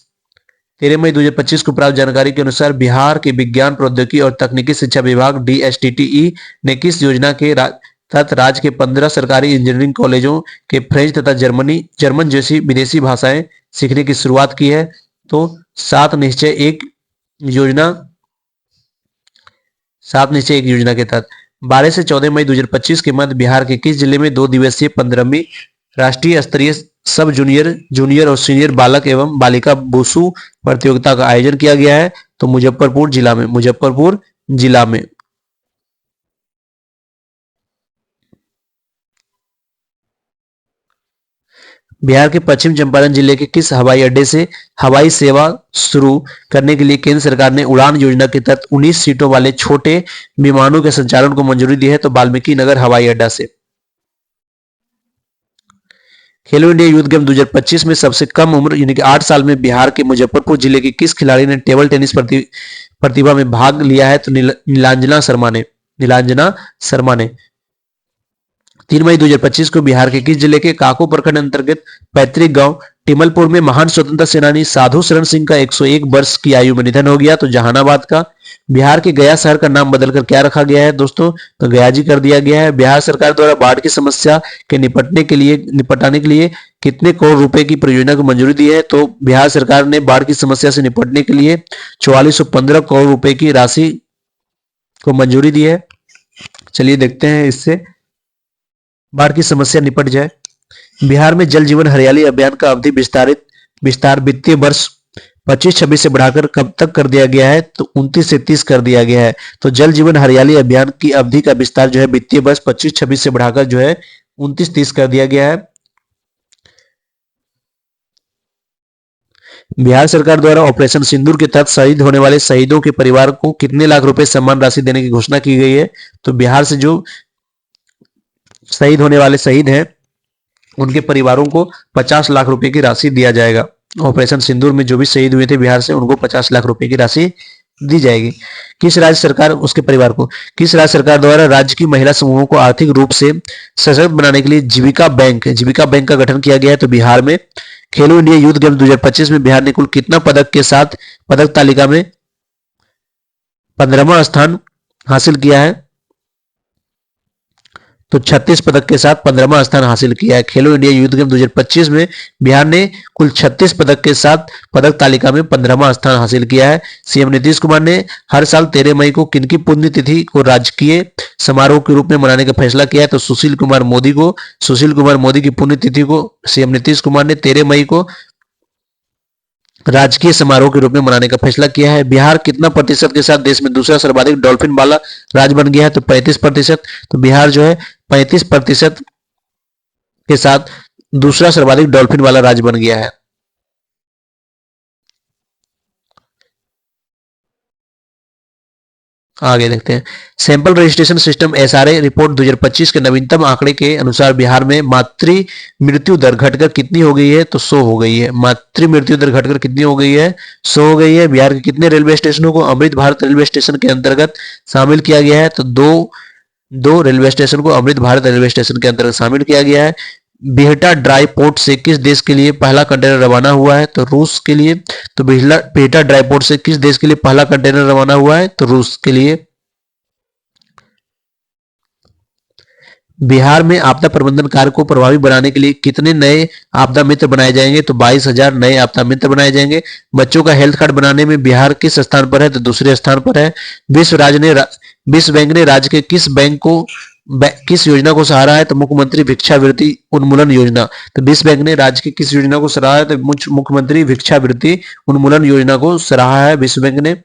13 मई 2025 को प्राप्त जानकारी के अनुसार बिहार के विज्ञान प्रौद्योगिकी और तकनीकी शिक्षा विभाग DSTTE ने किस योजना के तहत राज्य के 15 सरकारी इंजीनियरिंग कॉलेजों के फ्रेंच तथा जर्मन जैसी विदेशी भाषाएं सीखने की शुरुआत की है? तो 7 निश्चय एक योजना के तहत। 12 से 14 मई 2025 के मध्य बिहार के किस जिले में 2 दिवसीय 15वीं राष्ट्रीय स्तरीय सब जूनियर और सीनियर बालक एवं बालिका वुशु प्रतियोगिता का आयोजन किया गया है? तो मुजफ्फरपुर जिला में। बिहार के पश्चिम चंपारण जिले के किस हवाई अड्डे से हवाई सेवा शुरू करने के लिए केंद्र सरकार ने उड़ान योजना के तहत 19 सीटों वाले छोटे विमानों के संचालन को मंजूरी दी है? तो वाल्मीकि नगर हवाई अड्डा से। खेलो इंडिया यूथ गेम 2025 में सबसे कम उम्र यानी कि 8 साल में बिहार के मुजफ्फरपुर जिले के किस खिलाड़ी ने टेबल टेनिस प्रतिभा में भाग लिया है? तो नीलांजना शर्मा ने। 3 मई 2025 को बिहार के किस जिले के काको प्रखंड अंतर्गत पैतृक गांव टिमलपुर में महान स्वतंत्रता सेनानी साधु शरण सिंह का 101 वर्ष की आयु में निधन हो गया? तो जहानाबाद का। बिहार के गया शहर का नाम बदलकर क्या रखा गया है दोस्तों? तो गया जी कर दिया गया है। बिहार सरकार द्वारा बाढ़ की समस्या के निपटाने के लिए कितने करोड़ रुपए की परियोजना को मंजूरी दी है? तो बिहार सरकार ने बाढ़ की समस्या से निपटने के लिए 4415 करोड़ रुपए की राशि को मंजूरी दी है। चलिए देखते हैं इससे बाढ़ की समस्या निपट जाए। बिहार में जल जीवन हरियाली अभियान का अवधि विस्तार वित्तीय वर्ष 25-26 से बढ़ाकर कब तक कर दिया गया है? तो 29 से 30 कर दिया गया है। तो जल जीवन हरियाली अभियान की अवधि का विस्तार जो है वित्तीय वर्ष 25-26 से बढ़ाकर जो है 29-30 कर दिया गया है। बिहार सरकार द्वारा ऑपरेशन सिंदूर के तहत शहीद होने वाले शहीदों के परिवार को कितने लाख रुपए सम्मान राशि देने की घोषणा की गई है? तो बिहार से जो शहीद होने वाले शहीद हैं उनके परिवारों को 50 लाख रुपए की राशि दिया जाएगा। ऑपरेशन सिंदूर में जो भी शहीद हुए थे बिहार से उनको 50 लाख रुपए की राशि दी जाएगी। किस राज्य सरकार द्वारा राज्य की महिला समूहों को आर्थिक रूप से सशक्त बनाने के लिए जीविका बैंक का गठन किया गया है? तो बिहार में। खेलो इंडिया यूथ गेम्स 2025 में बिहार ने कुल कितना पदक के साथ पदक तालिका में 15वां स्थान हासिल किया है? तो 36 पदक के साथ 15वां स्थान हासिल किया है। खेलो इंडिया यूथ गेम 2025 में बिहार ने कुल 36 पदक के साथ पदक तालिका में 15वां स्थान हासिल किया है। सीएम नीतीश कुमार ने हर साल 13 मई को किनकी पुण्यतिथि को राजकीय समारोह के रूप में मनाने का फैसला किया है? तो सुशील कुमार मोदी की पुण्यतिथि को सीएम नीतीश कुमार ने 13 मई को राजकीय समारोह के रूप में मनाने का फैसला किया है। बिहार कितना प्रतिशत के साथ देश में दूसरा सर्वाधिक डॉल्फिन वाला राज्य बन गया है? तो 35%। तो बिहार जो है 35% के साथ दूसरा सर्वाधिक डॉल्फिन वाला राज्य बन गया है। आगे देखते हैं। Sample registration system SRA report 2025 के नवीनतम आंकड़े के अनुसार बिहार में मातृ मृत्यु दर घटकर कितनी हो गई है? तो 100 हो गई है। मातृ मृत्यु दर घटकर कितनी हो गई है? 100 हो गई है। बिहार के कितने रेलवे स्टेशनों को अमृत भारत रेलवे स्टेशन के अंतर्गत शामिल किया गया है? तो दो रेलवे स्टेशन को अमृत भारत रेलवे स्टेशन के अंतर्गत शामिल किया गया है। बिहटा ड्राई पोर्ट से किस देश के लिए पहला कंटेनर रवाना हुआ है? तो रूस के लिए। तो बिहटा ड्राई पोर्ट से किस देश के लिए पहला कंटेनर रवाना हुआ है? तो रूस के लिए। बिहार में आपदा प्रबंधन कार्य को प्रभावी बनाने के लिए कितने नए आपदा मित्र बनाए जाएंगे? तो 22,000 नए आपदा मित्र बनाए जाएंगे। बच्चों का हेल्थ कार्ड बनाने में बिहार किस स्थान पर है? तो दूसरे स्थान पर है। विश्व बैंक ने राज्य के किस योजना को सराहा है? तो मुख्यमंत्री भिक्षावृत्ति उन्मूलन योजना। तो विश्व बैंक ने राज्य की किस योजना को सराहा है? तो मुख्यमंत्री भिक्षावृत्ति उन्मूलन योजना को सराहा है विश्व बैंक ने।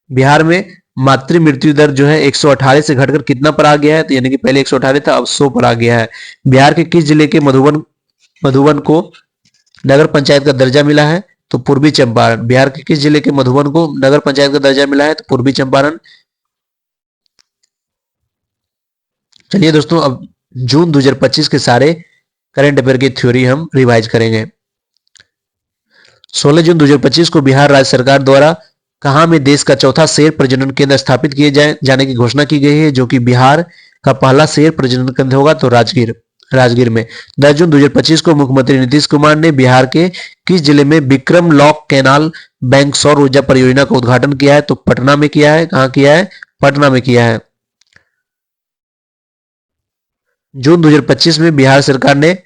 बिहार में मातृ मृत्यु दर जो है 118 से घटकर कितना पर आ गया है? तो यानी कि पहले 118 था, अब 100 पर आ गया है। बिहार के किस जिले के मधुबन को नगर पंचायत का दर्जा मिला है? तो पूर्वी चंपारण। बिहार के किस जिले के मधुबन को नगर पंचायत का दर्जा मिला है? तो पूर्वी चंपारण। चलिए दोस्तों, अब जून 2025 के सारे करंट अफेयर की थ्योरी हम रिवाइज करेंगे। 16 जून 2025 को बिहार राज्य सरकार द्वारा कहां में देश का चौथा शेर प्रजनन केंद्र स्थापित किए जाने की घोषणा की गई है, जो कि बिहार का पहला शेर प्रजनन केंद्र होगा? तो राजगीर में। 10 जून 2025 को मुख्यमंत्री नीतीश कुमार ने बिहार के किस जिले में विक्रम लॉक कैनाल बैंक सौर ऊर्जा परियोजना का उद्घाटन किया है? तो पटना में किया है। कहां किया है? पटना में किया है। जून 2025 में बिहार सरकार ने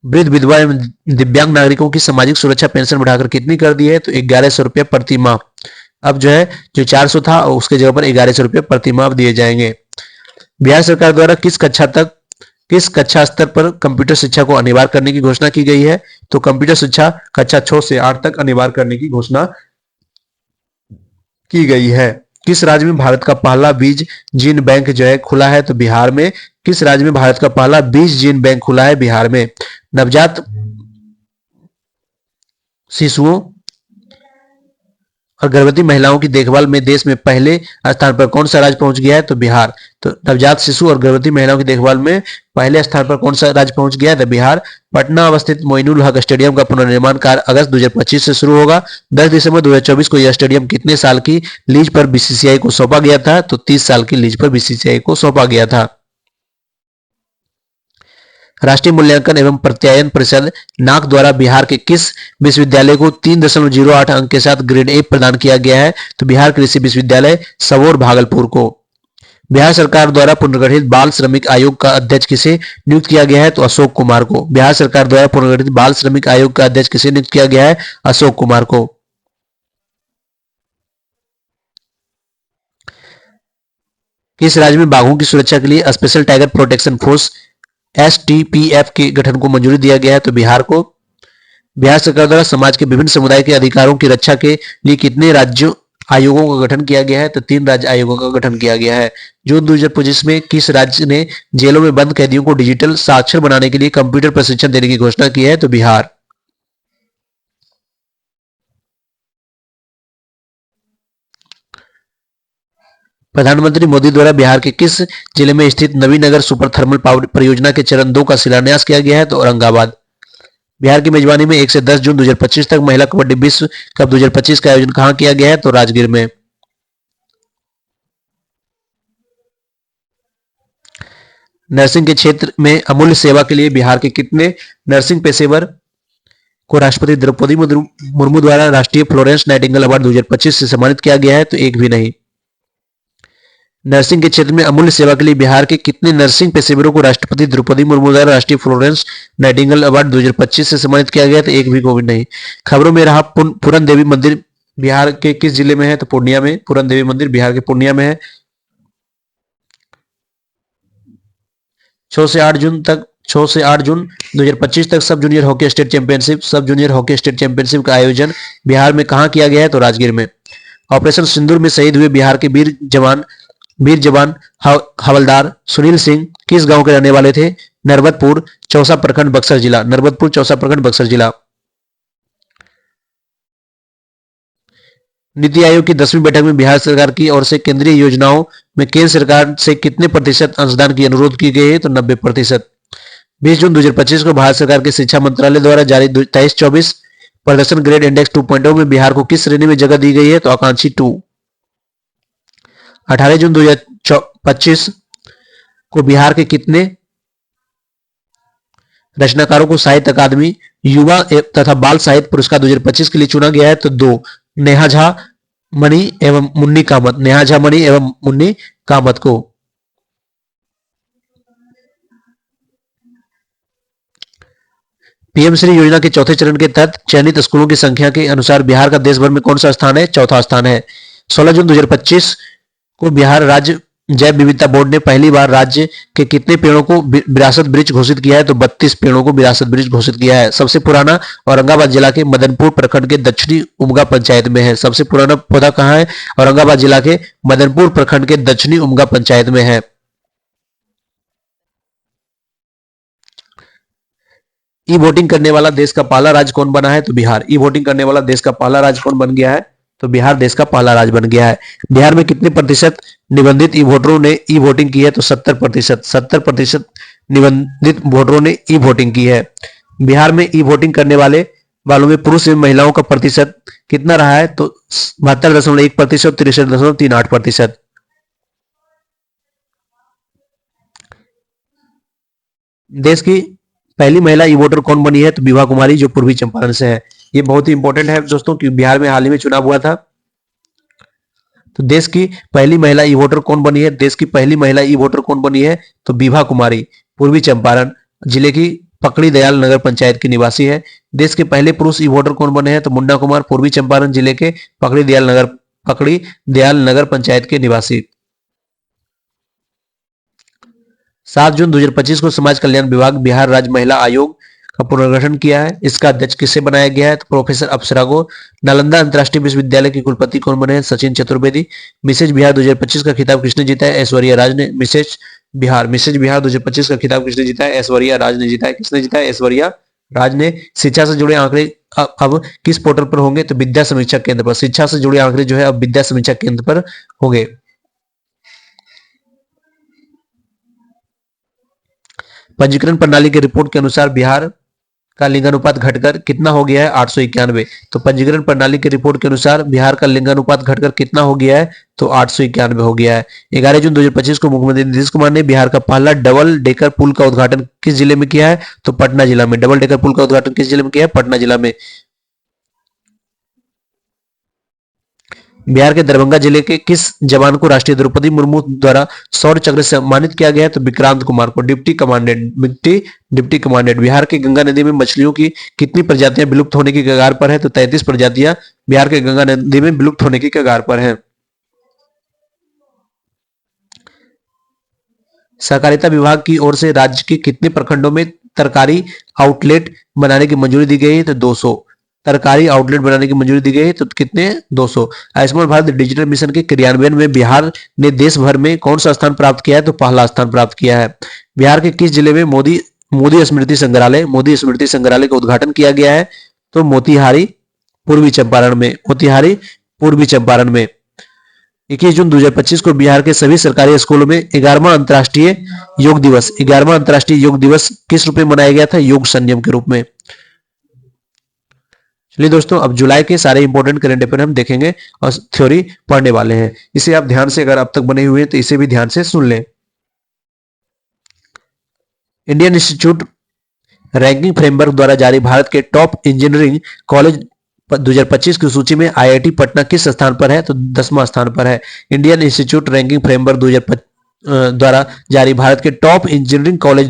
वृद्ध विधवा एवं दिव्यांग नागरिकों की सामाजिक सुरक्षा पेंशन बढ़ाकर कितनी कर दी है? तो 1100 रुपये प्रति माह। अब जो है, जो 400 था उसके जगह पर 1100 रुपये प्रति माह दिए जाएंगे। बिहार सरकार द्वारा किस कक्षा स्तर पर कंप्यूटर शिक्षा को अनिवार्य करने की घोषणा की गई है? तो कंप्यूटर शिक्षा कक्षा 6 से 8 तक अनिवार्य करने की घोषणा की गई है। किस राज्य में भारत का पहला बीज जीन बैंक जो है खुला है? तो बिहार में। किस राज्य में भारत का पहला बीज जीन बैंक खुला है? बिहार में। नवजात शिशुओं और गर्भवती महिलाओं की देखभाल में देश में पहले स्थान पर कौन सा राज्य पहुंच गया है? तो बिहार। तो नवजात शिशु और गर्भवती महिलाओं की देखभाल में पहले स्थान पर कौन सा राज्य पहुंच गया है? तो बिहार। पटना अवस्थित मोइनुल हक स्टेडियम का पुनर्निर्माण कार्य अगस्त 2025 से शुरू होगा। 10 दिसंबर 2024 को यह स्टेडियम कितने साल की लीज पर बीसीसीआई को सौंपा गया था? तो 30 साल की लीज पर बीसीसीआई को सौंपा गया था। राष्ट्रीय मूल्यांकन एवं प्रत्यायन परिषद नाक द्वारा बिहार के किस विश्वविद्यालय को 3.08 अंक के साथ ग्रेड ए प्रदान किया गया है? तो बिहार कृषि विश्वविद्यालय सबौर भागलपुर को। बिहार सरकार द्वारा पुनर्गठित बाल श्रमिक आयोग का अध्यक्ष किसे नियुक्त किया गया है? तो अशोक कुमार को। बिहार सरकार द्वारा पुनर्गठित बाल श्रमिक आयोग का अध्यक्ष किसे नियुक्त किया गया है? अशोक कुमार को। किस राज्य में बाघों की सुरक्षा के लिए स्पेशल टाइगर प्रोटेक्शन फोर्स एसटीपीएफ के गठन को मंजूरी दिया गया है? तो बिहार को। बिहार सरकार द्वारा समाज के विभिन्न समुदाय के अधिकारों की रक्षा के लिए कितने राज्यों आयोगों का गठन किया गया है? तो 3 राज्य आयोगों का गठन किया गया है। जून 2025 में किस राज्य ने जेलों में बंद कैदियों को डिजिटल साक्षर बनाने के लिए कंप्यूटर प्रशिक्षण देने की घोषणा की है? तो बिहार। प्रधानमंत्री मोदी द्वारा बिहार के किस जिले में स्थित नवीनगर सुपर थर्मल पावर परियोजना के चरण 2 का शिलान्यास किया गया है? तो औरंगाबाद। बिहार की मेजबानी में 1 से 10 जून 2025 तक महिला कबड्डी विश्व कप 2025 का आयोजन कहां किया गया है? तो राजगीर में। नर्सिंग के क्षेत्र में अमूल्य सेवा के लिए बिहार के कितने नर्सिंग पेशेवर को राष्ट्रपति द्रौपदी मुर्मू द्वारा राष्ट्रीय फ्लोरेंस नाइटिंगेल अवार्ड 2025 से सम्मानित किया गया है? तो एक भी नहीं। नर्सिंग के क्षेत्र में अमूल्य सेवा के लिए बिहार के कितने नर्सिंग पेशेवरों को राष्ट्रपति द्रौपदी मुर्मू द्वारा राष्ट्रीय फ्लोरेंस नाइटिंगेल अवार्ड 2025 से सम्मानित किया गया? तो एक भी कोविड नहीं। खबरों में रहा पूरन देवी मंदिर बिहार के किस जिले में है? तो पूर्णिया में। पूरन देवी मंदिर बिहार के पूर्णिया में है। 6 से 8 जून 2025 तक सब जूनियर हॉकी स्टेट चैंपियनशिप का आयोजन बिहार में कहां किया गया है? तो राजगीर में। ऑपरेशन सिंदूर में शहीद हुए बिहार के वीर जवान हवलदार सुनील सिंह किस गांव के रहने वाले थे? नरबतपुर चौसा प्रखंड बक्सर जिला। नीति आयोग की 10वीं बैठक में बिहार सरकार की ओर से केंद्रीय योजनाओं में केंद्र सरकार से कितने प्रतिशत अंशदान की अनुरोध की गई है? तो 90%। 20 जून 2025 को भारत सरकार के शिक्षा मंत्रालय द्वारा जारी 23-24 प्रदर्शन ग्रेड इंडेक्स 2.0 में बिहार को किस श्रेणी में जगह दी गई है? तो आकांक्षी 2। 18 जून 2025 को बिहार के कितने रचनाकारों को साहित्य अकादमी युवा तथा बाल साहित्य पुरस्कार 2025 के लिए चुना गया है? तो 2। नेहा झा मणि एवं मुन्नी कामत, नेहा झा मणि एवं मुन्नी कामत को। पीएम श्री योजना के चौथे चरण के तहत चयनित स्कूलों की संख्या के अनुसार बिहार का देश भर में कौन सा स्थान है? चौथा स्थान है। 16 जून 2025 को बिहार राज्य जैव विविधता बोर्ड ने पहली बार राज्य के कितने पेड़ों को विरासत वृक्ष घोषित किया है? तो 32 पेड़ों को विरासत वृक्ष घोषित किया है। सबसे पुराना औरंगाबाद जिला के मदनपुर प्रखंड के दक्षिणी उमगा पंचायत में है। सबसे पुराना पौधा कहां है? औरंगाबाद जिला के मदनपुर प्रखंड के दक्षिणी उमगा पंचायत में है। ई वोटिंग करने वाला देश का पहला राज्य कौन बना है? तो बिहार। ई वोटिंग करने वाला देश का पहला राज्य कौन बन गया है? तो बिहार देश का पहला राज्य बन गया है। बिहार में कितने प्रतिशत निबंधित ई वोटरों ने ई वोटिंग की है? तो 70%। 70% निबंधित वोटरों ने ई वोटिंग की है। बिहार में ई वोटिंग करने वालों में पुरुष एवं महिलाओं का प्रतिशत कितना रहा है? तो 72.1%, 63.38%। देश की पहली महिला ई वोटर कौन बनी है? तो विभा कुमारी, जो पूर्वी चंपारण से है। ये बहुत ही इंपॉर्टेंट है दोस्तों कि बिहार में हाल ही में चुनाव हुआ था। तो देश की पहली महिला ई वोटर कौन बनी है? देश की पहली महिला ई वोटर कौन बनी है? तो विभा कुमारी, पूर्वी चंपारण जिले की पकड़ी दयाल नगर पंचायत की निवासी है। देश के पहले पुरुष ई वोटर कौन बने हैं? तो मुन्ना कुमार, पूर्वी चंपारण जिले के पकड़ी दयाल नगर पंचायत के निवासी। 7 जून 2025 को समाज कल्याण विभाग बिहार राज्य महिला आयोग का पुनर्गठन किया है। इसका अध्यक्ष किसे बनाया गया है? तो प्रोफेसर अप्सरा को। नालंदा अंतरराष्ट्रीय विश्वविद्यालय के कुलपति कौन बने हैं? सचिन चतुर्वेदी। मिसेज बिहार 2025 का खिताब किसने जीता है? ऐश्वर्या राज ने। मिसेज बिहार 2025 का खिताब किसने जीता है? ऐश्वर्या राज ने जीता है। किसने जीता है? ऐश्वर्या राज ने। शिक्षा से जुड़े आंकड़े अब किस पोर्टल पर होंगे? तो विद्या समीक्षा केंद्र पर। शिक्षा से जुड़े आंकड़े जो है अब विद्या समीक्षा केंद्र पर होंगे। पंजीकरण प्रणाली की रिपोर्ट के अनुसार बिहार का लिंगानुपात घटकर कितना हो गया है? 891। तो पंजीकरण प्रणाली की रिपोर्ट के अनुसार बिहार का लिंगानुपात घटकर कितना हो गया है? तो 891 हो गया है। 11 जून 2025 को मुख्यमंत्री नीतीश कुमार ने बिहार का पहला डबल डेकर पुल का उद्घाटन किस जिले में किया है? तो पटना जिला में। डबल डेकर पुल का उद्घाटन किस जिले में किया है? पटना जिला में। बिहार के दरभंगा जिले के किस जवान को राष्ट्रीय द्रौपदी मुर्मू द्वारा शौर्य चक्र से सम्मानित किया गया है? तो विक्रांत कुमार को, डिप्टी कमांडेंट। बिहार के गंगा नदी में मछलियों की कितनी प्रजातियां विलुप्त होने की कगार पर है? तो 33 प्रजातियां बिहार के गंगा नदी में विलुप्त होने की कगार पर है। सहकारिता विभाग की ओर से राज्य के कितने प्रखंडों में तरकारी आउटलेट बनाने की मंजूरी दी गई है? तो 200 तरकारी आउटलेट बनाने की मंजूरी दी गई है। तो कितने? 200। आयुष्मान भारत डिजिटल मिशन के क्रियान्वयन में बिहार ने देश भर में कौन सा स्थान प्राप्त किया है? तो पहला स्थान प्राप्त किया है। बिहार के किस जिले में मोदी स्मृति संग्रहालय का उद्घाटन किया गया है? तो मोतिहारी, पूर्वी चंपारण में। मोतिहारी, पूर्वी चंपारण में। 21 जून 2025 को बिहार के सभी सरकारी स्कूलों में 11वां अंतर्राष्ट्रीय योग दिवस किस रूप में मनाया गया था? योग संयम के रूप में। चलिए दोस्तों, अब जुलाई के सारे इंपॉर्टेंट करंट अफेयर हम देखेंगे और थ्योरी पढ़ने वाले हैं। इसे आप ध्यान से, अगर अब तक बने हुए हैं तो इसे भी ध्यान से सुन लें। इंडियन इंस्टीट्यूट रैंकिंग फ्रेमवर्क द्वारा जारी भारत के टॉप इंजीनियरिंग कॉलेज 2025 की सूची में आईआईटी पटना किस स्थान पर है? तो 10वां स्थान पर है। इंडियन इंस्टीट्यूट रैंकिंग फ्रेमवर्क 2025 द्वारा जारी भारत के टॉप इंजीनियरिंग कॉलेज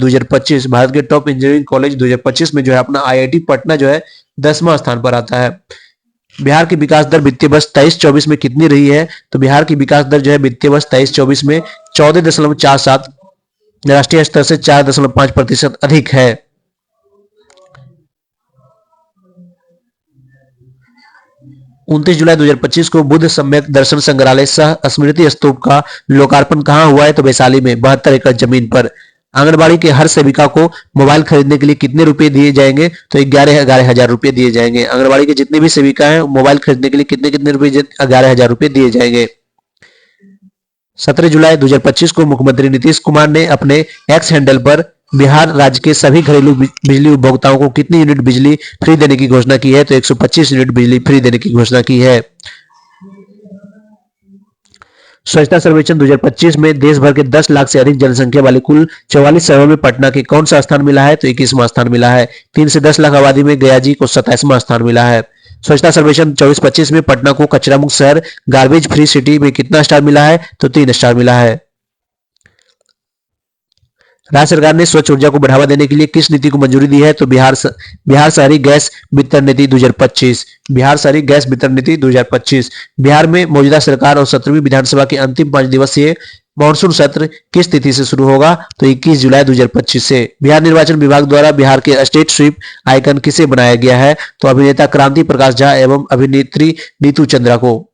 2025 में जो है अपना आईआईटी पटना जो है 10वां स्थान पर आता है। बिहार की विकास दर वित्तीय वर्ष 23-24 में कितनी रही है? तो बिहार की विकास दर जो है वित्तीय वर्ष 23-24 में 14.47, राष्ट्रीय स्तर से 4.5% अधिक है। उनतीस जुलाई 2025 को बुद्ध सम्यक दर्शन संग्रहालय सह स्मृति स्तूप का लोकार्पण कहां हुआ है? तो वैशाली में 72 एकड़ जमीन पर। आंगनबाड़ी के हर सेविका को मोबाइल खरीदने के लिए कितने रुपए दिए जाएंगे? तो 11,000 रुपए दिए जाएंगे। आंगनबाड़ी के जितने भी सेविका हैं मोबाइल खरीदने के लिए कितने कितने रुपए? 11,000 रुपए दिए जाएंगे। 17 जुलाई 2025 को मुख्यमंत्री नीतीश कुमार ने अपने एक्स हैंडल पर बिहार राज्य के सभी घरेलू बिजली उपभोक्ताओं को कितनी यूनिट बिजली फ्री देने की घोषणा की है? तो 125 यूनिट बिजली फ्री देने की घोषणा की है। स्वच्छता सर्वेक्षण 2025 में देश भर के 10 लाख से अधिक जनसंख्या वाले कुल 44 शहरों में पटना के कौन सा स्थान मिला है? तो 21वां स्थान मिला है। 3 से 10 लाख आबादी में गया जी को 27वां स्थान मिला है। स्वच्छता सर्वेक्षण 24-25 में पटना को कचरा मुक्त शहर, गार्बेज फ्री सिटी में कितना स्टार मिला है? तो 3 स्टार मिला है। राज्य सरकार ने स्वच्छ ऊर्जा को बढ़ावा देने के लिए किस नीति को मंजूरी दी है? तो बिहार शहरी गैस वितरण नीति 2025। बिहार शहरी गैस वितरण नीति 2025। बिहार में मौजूदा सरकार और 17वीं विधानसभा के अंतिम 5 दिवसीय मानसून सत्र किस तिथि से शुरू होगा? तो 21 जुलाई 2025 से। बिहार निर्वाचन विभाग द्वारा बिहार के स्टेट स्वीप आइकन किसे बनाया गया है? तो अभिनेता क्रांति प्रकाश झा एवं अभिनेत्री नीतू चंद्रा को।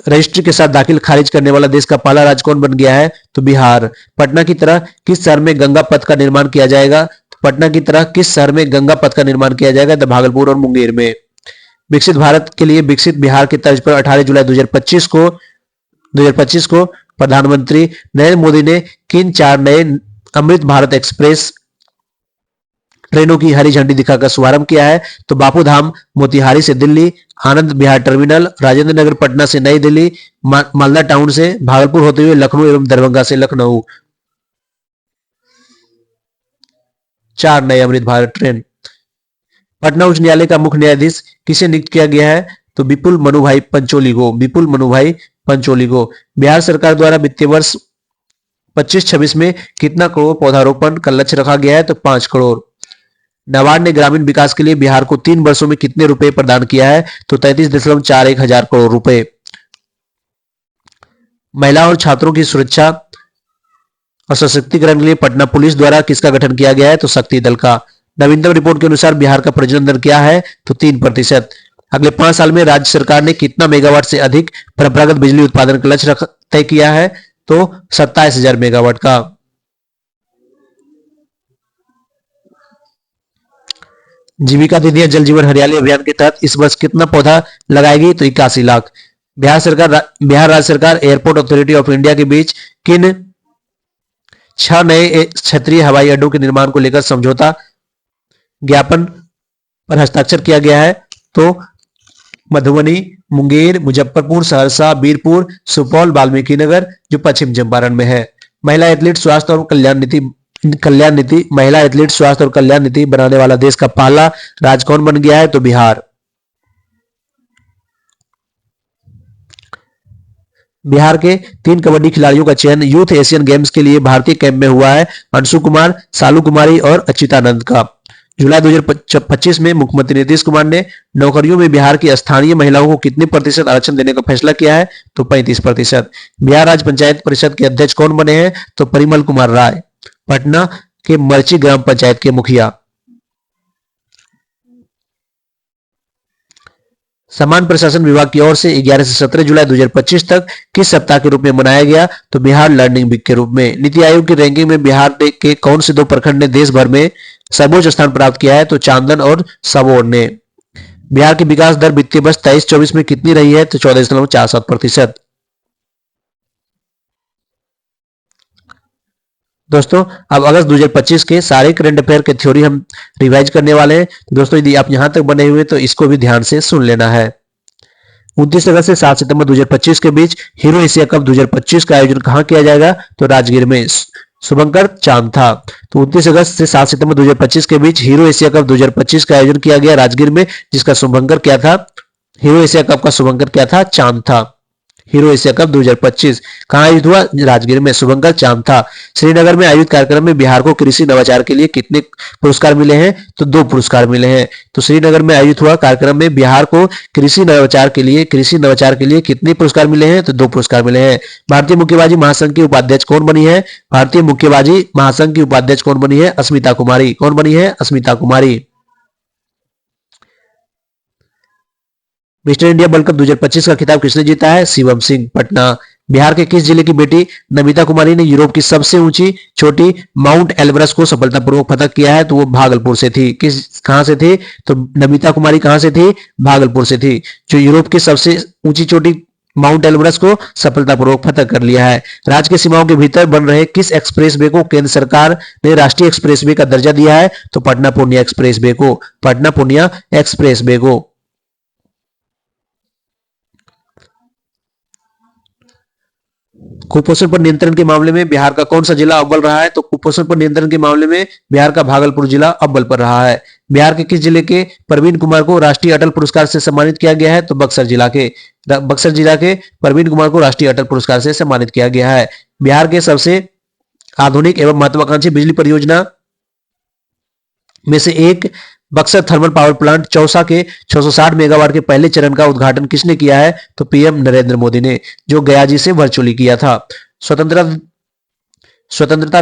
रजिस्ट्री के साथ दाखिल खारिज करने वाला देश का पहला राज्य कौन बन गया है? तो बिहार। पटना की तरह किस शहर में गंगा पथ का निर्माण किया जाएगा? पटना की तरह किस शहर में गंगा पथ का निर्माण किया जाएगा? तो भागलपुर और मुंगेर में। विकसित भारत के लिए विकसित बिहार की तर्ज पर 18 जुलाई 2025 को प्रधानमंत्री नरेंद्र मोदी ने किन 4 नए अमृत भारत एक्सप्रेस ट्रेनों की हरी झंडी दिखाकर शुभारंभ किया है? तो बापू धाम मोतिहारी से दिल्ली, आनंद विहार टर्मिनल राजेंद्र नगर पटना से नई दिल्ली, मालदा टाउन से भागलपुर होते हुए लखनऊ एवं दरभंगा से लखनऊ। 4 नए अमृत भारत ट्रेन। पटना उच्च न्यायालय का मुख्य न्यायाधीश किसे नियुक्त किया गया है? तो विपुल मनुभाई पंचोली को। विपुल मनुभाई पंचोली को। बिहार सरकार द्वारा वित्तीय वर्ष 25-26 में कितना करोड़ पौधारोपण का लक्ष्य रखा गया है? तो 5 करोड़। नाबार्ड ने ग्रामीण विकास के लिए बिहार को 3 वर्षों में कितने रुपए प्रदान किया है? तो 33.41 हजार करोड़ रुपए। महिला और छात्रों की सुरक्षा और सशक्तिकरण के लिए पटना पुलिस द्वारा किसका गठन किया गया है? तो शक्ति दल का। नवीनतम रिपोर्ट के अनुसार बिहार का प्रजनन दर क्या है? तो 3%। अगले 5 साल में राज्य सरकार ने कितना मेगावाट से अधिक परंपरागत बिजली उत्पादन का लक्ष्य तय किया है? तो 27,000 मेगावाट का। जीविका दीदियां जल जीवन हरियाली अभियान के तहत इस वर्ष कितना पौधा लगाएगी? तो 81 लाख। बिहार राज्य सरकार एयरपोर्ट अथॉरिटी ऑफ इंडिया के बीच किन 6 नए क्षेत्रीय हवाई अड्डों के निर्माण को लेकर समझौता ज्ञापन पर हस्ताक्षर किया गया है? तो मधुबनी, मुंगेर, मुजफ्फरपुर, सहरसा, बीरपुर, सुपौल, वाल्मीकि नगर जो पश्चिम चंपारण में है। महिला एथलीट स्वास्थ्य और महिला एथलीट स्वास्थ्य और कल्याण नीति बनाने वाला देश का पहला राज्य कौन बन गया है? तो बिहार। बिहार के 3 कबड्डी खिलाड़ियों का चयन यूथ एशियन गेम्स के लिए भारतीय कैंप में हुआ है। अंशु कुमार, सालू कुमारी और अच्युतानंद का। जुलाई 2025 में मुख्यमंत्री नीतीश कुमार ने नौकरियों में बिहार की स्थानीय महिलाओं को कितने प्रतिशत आरक्षण देने का फैसला किया है? तो 35%। बिहार राज्य पंचायत परिषद के अध्यक्ष कौन बने हैं? तो परिमल कुमार राय, पटना के मर्ची ग्राम पंचायत के मुखिया। समान प्रशासन विभाग की ओर से 11 से 17 जुलाई 2025 तक किस सप्ताह के रूप में मनाया गया? तो बिहार लर्निंग वीक के रूप में। नीति आयोग की रैंकिंग में बिहार के कौन से 2 प्रखंड ने देश भर में सर्वोच्च स्थान प्राप्त किया है? तो चांदन और सबौर ने। बिहार की विकास दर वित्तीय वर्ष 23-24 में कितनी रही है? तो 14.47%। दोस्तों अब अगस्त 2025 के सारे करंट अफेयर के थ्योरी हम रिवाइज करने वाले हैं। दोस्तों यदि आप यहां तक बने हुए तो इसको भी ध्यान से सुन लेना है। 29 अगस्त से 7 सितंबर 2025 के बीच हीरो एशिया कप 2025 का आयोजन कहां किया जाएगा? तो राजगीर में। शुभंकर चांद था। तो 29 अगस्त से 7 सितंबर 2025 के बीच हीरो एशिया कप 2025 का आयोजन किया गया राजगीर में, जिसका शुभंकर क्या था? हीरो एशिया कप का शुभंकर क्या था? चांद था। हीरो एशिया कप 2025 कहां आयोजित हुआ? राजगीर में। शुभंकर चांद था। श्रीनगर में आयोजित कार्यक्रम में बिहार को कृषि नवाचार के लिए कितने पुरस्कार मिले हैं? तो 2 पुरस्कार मिले हैं। तो श्रीनगर में आयोजित हुआ कार्यक्रम में बिहार को कृषि नवाचार के लिए कितने पुरस्कार मिले हैं? तो 2 पुरस्कार मिले हैं। भारतीय मुक्केबाजी महासंघ की उपाध्यक्ष कौन बनी है? भारतीय मुक्केबाजी महासंघ की उपाध्यक्ष कौन बनी है? अस्मिता कुमारी। कौन बनी है? अस्मिता कुमारी। मिस्टर इंडिया वर्ल्ड कप 2025 का खिताब किसने जीता है? शिवम सिंह, पटना। बिहार के किस जिले की बेटी नमिता कुमारी ने यूरोप की सबसे ऊंची चोटी माउंट एल्ब्रस को सफलतापूर्वक फतह किया है? तो वो भागलपुर से थी। कहां से थी? तो नमिता कुमारी कहां से थी? भागलपुर से थी, जो यूरोप की सबसे ऊंची चोटी माउंट एल्ब्रस को सफलतापूर्वक फतह कर लिया है। राज्य की सीमाओं के भीतर बन रहे किस एक्सप्रेसवे को केंद्र सरकार ने राष्ट्रीय एक्सप्रेसवे का दर्जा दिया है? तो पटना पूर्णिया एक्सप्रेसवे को, पटना पूर्णिया एक्सप्रेसवे को। कुपोषण पर नियंत्रण के मामले में बिहार का कौन सा जिला अव्वल रहा है? तो कुपोषण पर नियंत्रण के मामले में बिहार का भागलपुर जिला अव्वल पर रहा है। बिहार के किस जिले के प्रवीण कुमार को राष्ट्रीय अटल पुरस्कार से सम्मानित किया गया है? तो बक्सर जिला के प्रवीण कुमार को राष्ट्रीय अटल पुरस्कार से सम्मानित किया गया है। बिहार के सबसे आधुनिक एवं महत्वाकांक्षी बिजली परियोजना में से एक Buxar thermal power plant Chausa के 660 मेगावाट के पहले चरण का उद्घाटन किसने किया है? तो पीएम नरेंद्र मोदी ने, जो गया जी से वर्चुअली किया था। स्वतंत्रता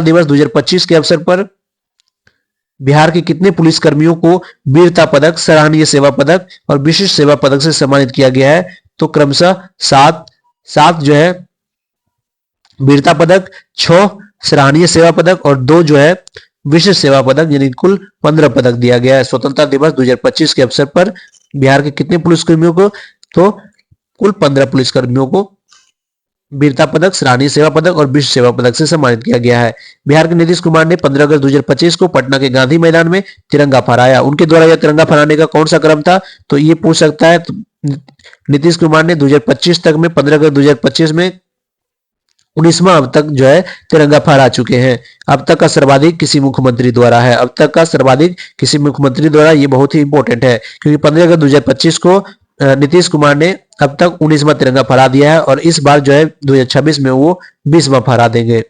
दिवस 2025 के अवसर पर बिहार के कितने पुलिस कर्मियों को वीरता पदक, सराहनीय सेवा पदक और विशिष्ट सेवा पदक से सम्मानित किया गया है? तो क्रमशः सात जो है वीरता पदक, 6 सराहनीय सेवा पदक और 2 जो है विशिष्ट सेवा पदक, यानी कुल 15 पदक दिया गया है। स्वतंत्रता दिवस 2025 के अवसर पर बिहार के कितने पुलिसकर्मियों को? तो कुल 15 पुलिसकर्मियों को वीरता पदक, सराहनीय सेवा पदक और विशिष्ट सेवा पदक से सम्मानित किया गया है। बिहार के नीतीश कुमार ने 15 अगस्त 2025 को पटना के गांधी मैदान में तिरंगा फहराया। उनके द्वारा यह तिरंगा फहराने का कौन सा क्रम था? तो ये पूछ सकता है। तो नीतीश कुमार ने 2025 तक में 15 अगस्त 2025 में 19वां अब तक जो है तिरंगा फहरा चुके हैं। अब तक का सर्वाधिक किसी मुख्यमंत्री द्वारा है, अब तक का सर्वाधिक किसी मुख्यमंत्री द्वारा। ये बहुत ही इंपॉर्टेंट है, क्योंकि 15 अगस्त 2025 को नीतीश कुमार ने अब तक 19वां तिरंगा फहरा दिया है और इस बार जो है 2026 में वो 20वां फहरा देंगे।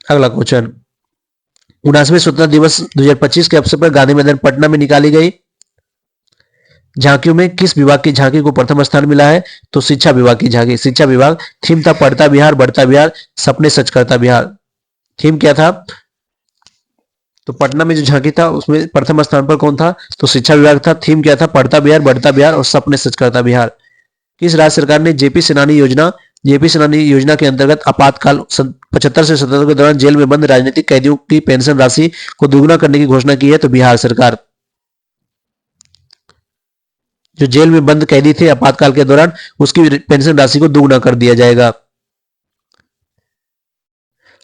अगला क्वेश्चन, 79वें स्वतंत्रता दिवस 2025 के अवसर पर गांधी मैदान पटना में निकाली गई झांकियों में किस विभाग की झांकी को प्रथम स्थान मिला है? तो शिक्षा विभाग की झांकी, शिक्षा विभाग। थीम था पढ़ता बिहार, बढ़ता बिहार, सपने सच करता बिहार। थीम क्या था? तो पटना में जो झांकी था उसमें प्रथम स्थान पर कौन था? तो शिक्षा विभाग था। थीम क्या था? पढ़ता बिहार, बढ़ता बिहार और सपने सच करता बिहार। किस राज्य सरकार ने जेपी सेनानी योजना के अंतर्गत आपातकाल 75 से 77 के दौरान जेल में बंद राजनीतिक कैदियों की पेंशन राशि को दोगुना करने की घोषणा की है? तो बिहार सरकार। जो जेल में बंद कैदी थे आपातकाल के दौरान, उसकी पेंशन राशि को दोगुना कर दिया जाएगा।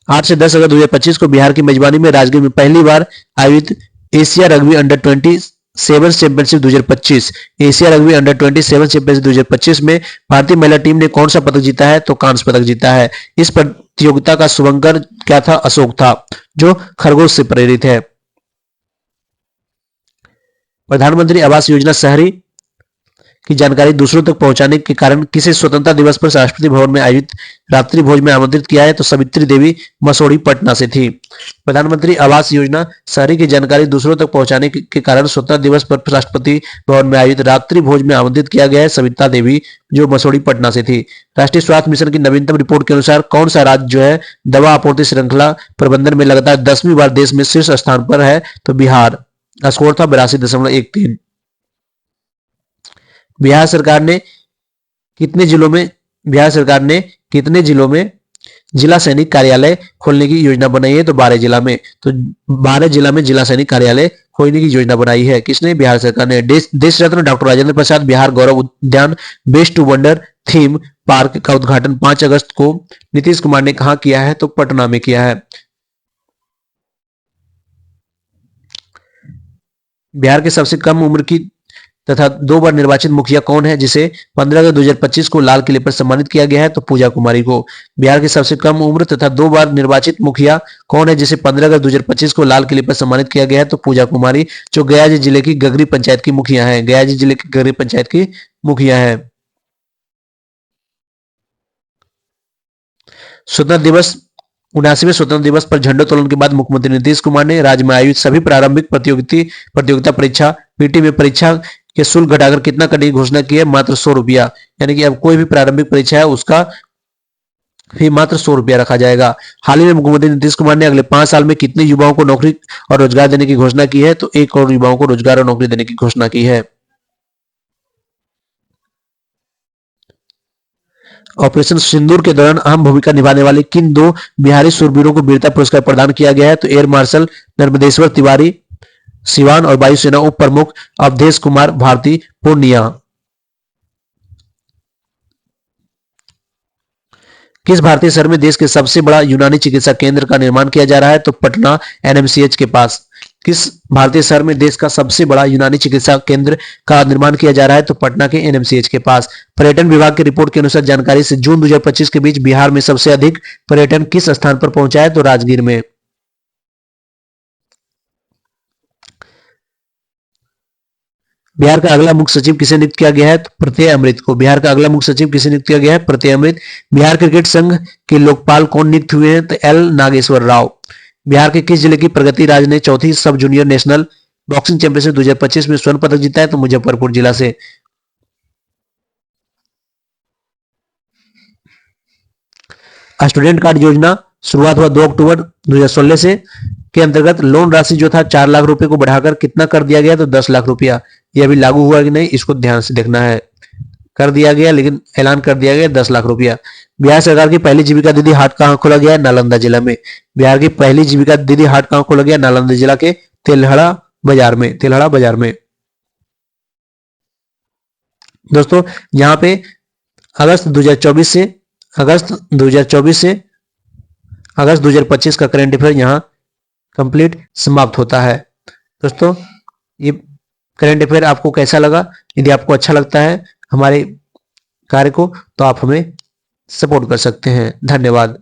8 से 10 अगस्त 2025 को बिहार की मेजबानी में राजगीर में पहली बार आयोजित Asia rugby under 27 championship 2025, Asia rugby under 27 championship 2025 में भारतीय महिला टीम ने कौन सा पदक जीता है? तो कांस्य पदक जीता है। इस प्रतियोगिता का शुभंकर क्या था? अशोक था, जो खरगोश से प्रेरित है। प्रधानमंत्री आवास योजना शहरी की जानकारी दूसरों तक पहुंचाने के कारण किसे स्वतंत्रता दिवस पर राष्ट्रपति भवन में आयोजित रात्रि भोज में आमंत्रित किया है? तो सावित्री देवी मसोड़ी पटना से थी। प्रधानमंत्री आवास योजना शहरी की जानकारी दूसरों तक पहुंचाने के कारण स्वतंत्रता दिवस पर राष्ट्रपति भवन में आयोजित रात्रि भोज में आमंत्रित किया गया है सविता देवी, जो मसोड़ी पटना से थी। राष्ट्रीय स्वास्थ्य मिशन की नवीनतम रिपोर्ट के अनुसार कौन सा राज्य जो है दवा आपूर्ति श्रृंखला प्रबंधन में लगातार 10वीं बार देश में शीर्ष स्थान पर है? तो बिहार। स्कोर था 82.13। बिहार सरकार ने कितने जिलों में जिला सैनिक कार्यालय खोलने की योजना बनाई है? तो 12 जिला में। तो 12 जिला में जिला सैनिक कार्यालय खोलने की योजना बनाई है। किसने? बिहार सरकार ने। देश रत्न doctor Rajendra Prasad Bihar Gaurav Udyan waste to wonder theme park का उद्घाटन 5 अगस्त को नीतीश कुमार ने कहां किया है? तो पटना में किया है। बिहार के सबसे कम उम्र की तथा 2 बार निर्वाचित मुखिया कौन है, जिसे 15 अगस्त 2025 को लाल किले पर सम्मानित किया गया है? तो पूजा कुमारी को। बिहार की सबसे कम उम्र तथा 2 बार निर्वाचित मुखिया कौन है, जिसे 15 अगस्त 2025 को लाल किले पर सम्मानित किया गया है? तो पूजा कुमारी, जो गया जिले की गगरी पंचायत की मुखिया है। गया जिले की गगरी पंचायत की मुखिया है। स्वतंत्रता दिवस 79वें स्वतंत्रता दिवस पर झंडोत्तोलन के बाद मुख्यमंत्री नीतीश कुमार ने राज्य में आयोजित सभी प्रारंभिक प्रतियोगिता परीक्षा पीटी में परीक्षा के शुल्क घटाकर कितना करने की घोषणा की है? मात्र 100 रुपया। यानी कि अब कोई भी प्रारंभिक परीक्षा है उसका फी मात्र 100 रुपया रखा जाएगा। हाल ही में मुख्यमंत्री नीतीश कुमार ने अगले 5 साल में कितने युवाओं को नौकरी और रोजगार देने की घोषणा की है? तो 1 करोड़ युवाओं को रोजगार और नौकरी देने की घोषणा की है। ऑपरेशन सिंदूर के दौरान अहम भूमिका निभाने वाले किन 2 बिहारी शूरवीरों को वीरता पुरस्कार प्रदान किया गया है? तो एयर मार्शल नर्मदेश्वर तिवारी सिवान और वायुसेना उप प्रमुख अवधेश कुमार भारती पूर्णिया। किस भारतीय शहर में देश के सबसे बड़ा यूनानी चिकित्सा केंद्र का निर्माण किया जा रहा है? तो पटना एनएमसीएच के पास। किस भारतीय शहर में देश का सबसे बड़ा यूनानी चिकित्सा केंद्र का निर्माण किया जा रहा है? तो पटना के एनएमसीएच के पास। पर्यटन विभाग की रिपोर्ट के अनुसार जानकारी से जून 2025 के बीच बिहार में सबसे अधिक पर्यटन किस स्थान पर पहुंचा है? तो राजगीर में। बिहार का अगला मुख्य सचिव किसे नियुक्त किया गया है? तो प्रत्यय अमृत को। बिहार का अगला मुख्य सचिव किसे नियुक्त किया गया है? प्रत्यय अमृत। बिहार क्रिकेट संघ के लोकपाल कौन नियुक्त हुए हैं? तो एल नागेश्वर राव। बिहार के किस जिले की प्रगति राज ने चौथी सब जूनियर नेशनल बॉक्सिंग चैंपियनशिप 2025 में स्वर्ण पदक जीता है? तो मुजफ्फरपुर जिला से। स्टूडेंट कार्ड योजना शुरुआत हुआ 2 अक्टूबर 2016 से के अंतर्गत लोन राशि जो था 4 लाख रुपए को बढ़ाकर कितना कर दिया गया? तो 10 लाख रुपया। ये अभी लागू हुआ कि नहीं, इसको ध्यान से देखना है। कर दिया गया, लेकिन ऐलान कर दिया गया 10 लाख रुपया। बिहार सरकार की पहली जीविका दीदी हाट कहां खोला गया है? नालंदा जिला में। बिहार की पहली जीविका दीदी हाट कहां खोला गया? नालंदा जिला के तेल्हड़ा बाजार में। तेल्हड़ा बाजार में। दोस्तों यहाँ पे अगस्त 2024 से अगस्त 2024 से अगस्त 2025 का करंट अफेयर यहाँ कंप्लीट समाप्त होता है। दोस्तों ये करंट अफेयर आपको कैसा लगा? यदि आपको अच्छा लगता है हमारे कार्य को तो आप हमें सपोर्ट कर सकते हैं। धन्यवाद।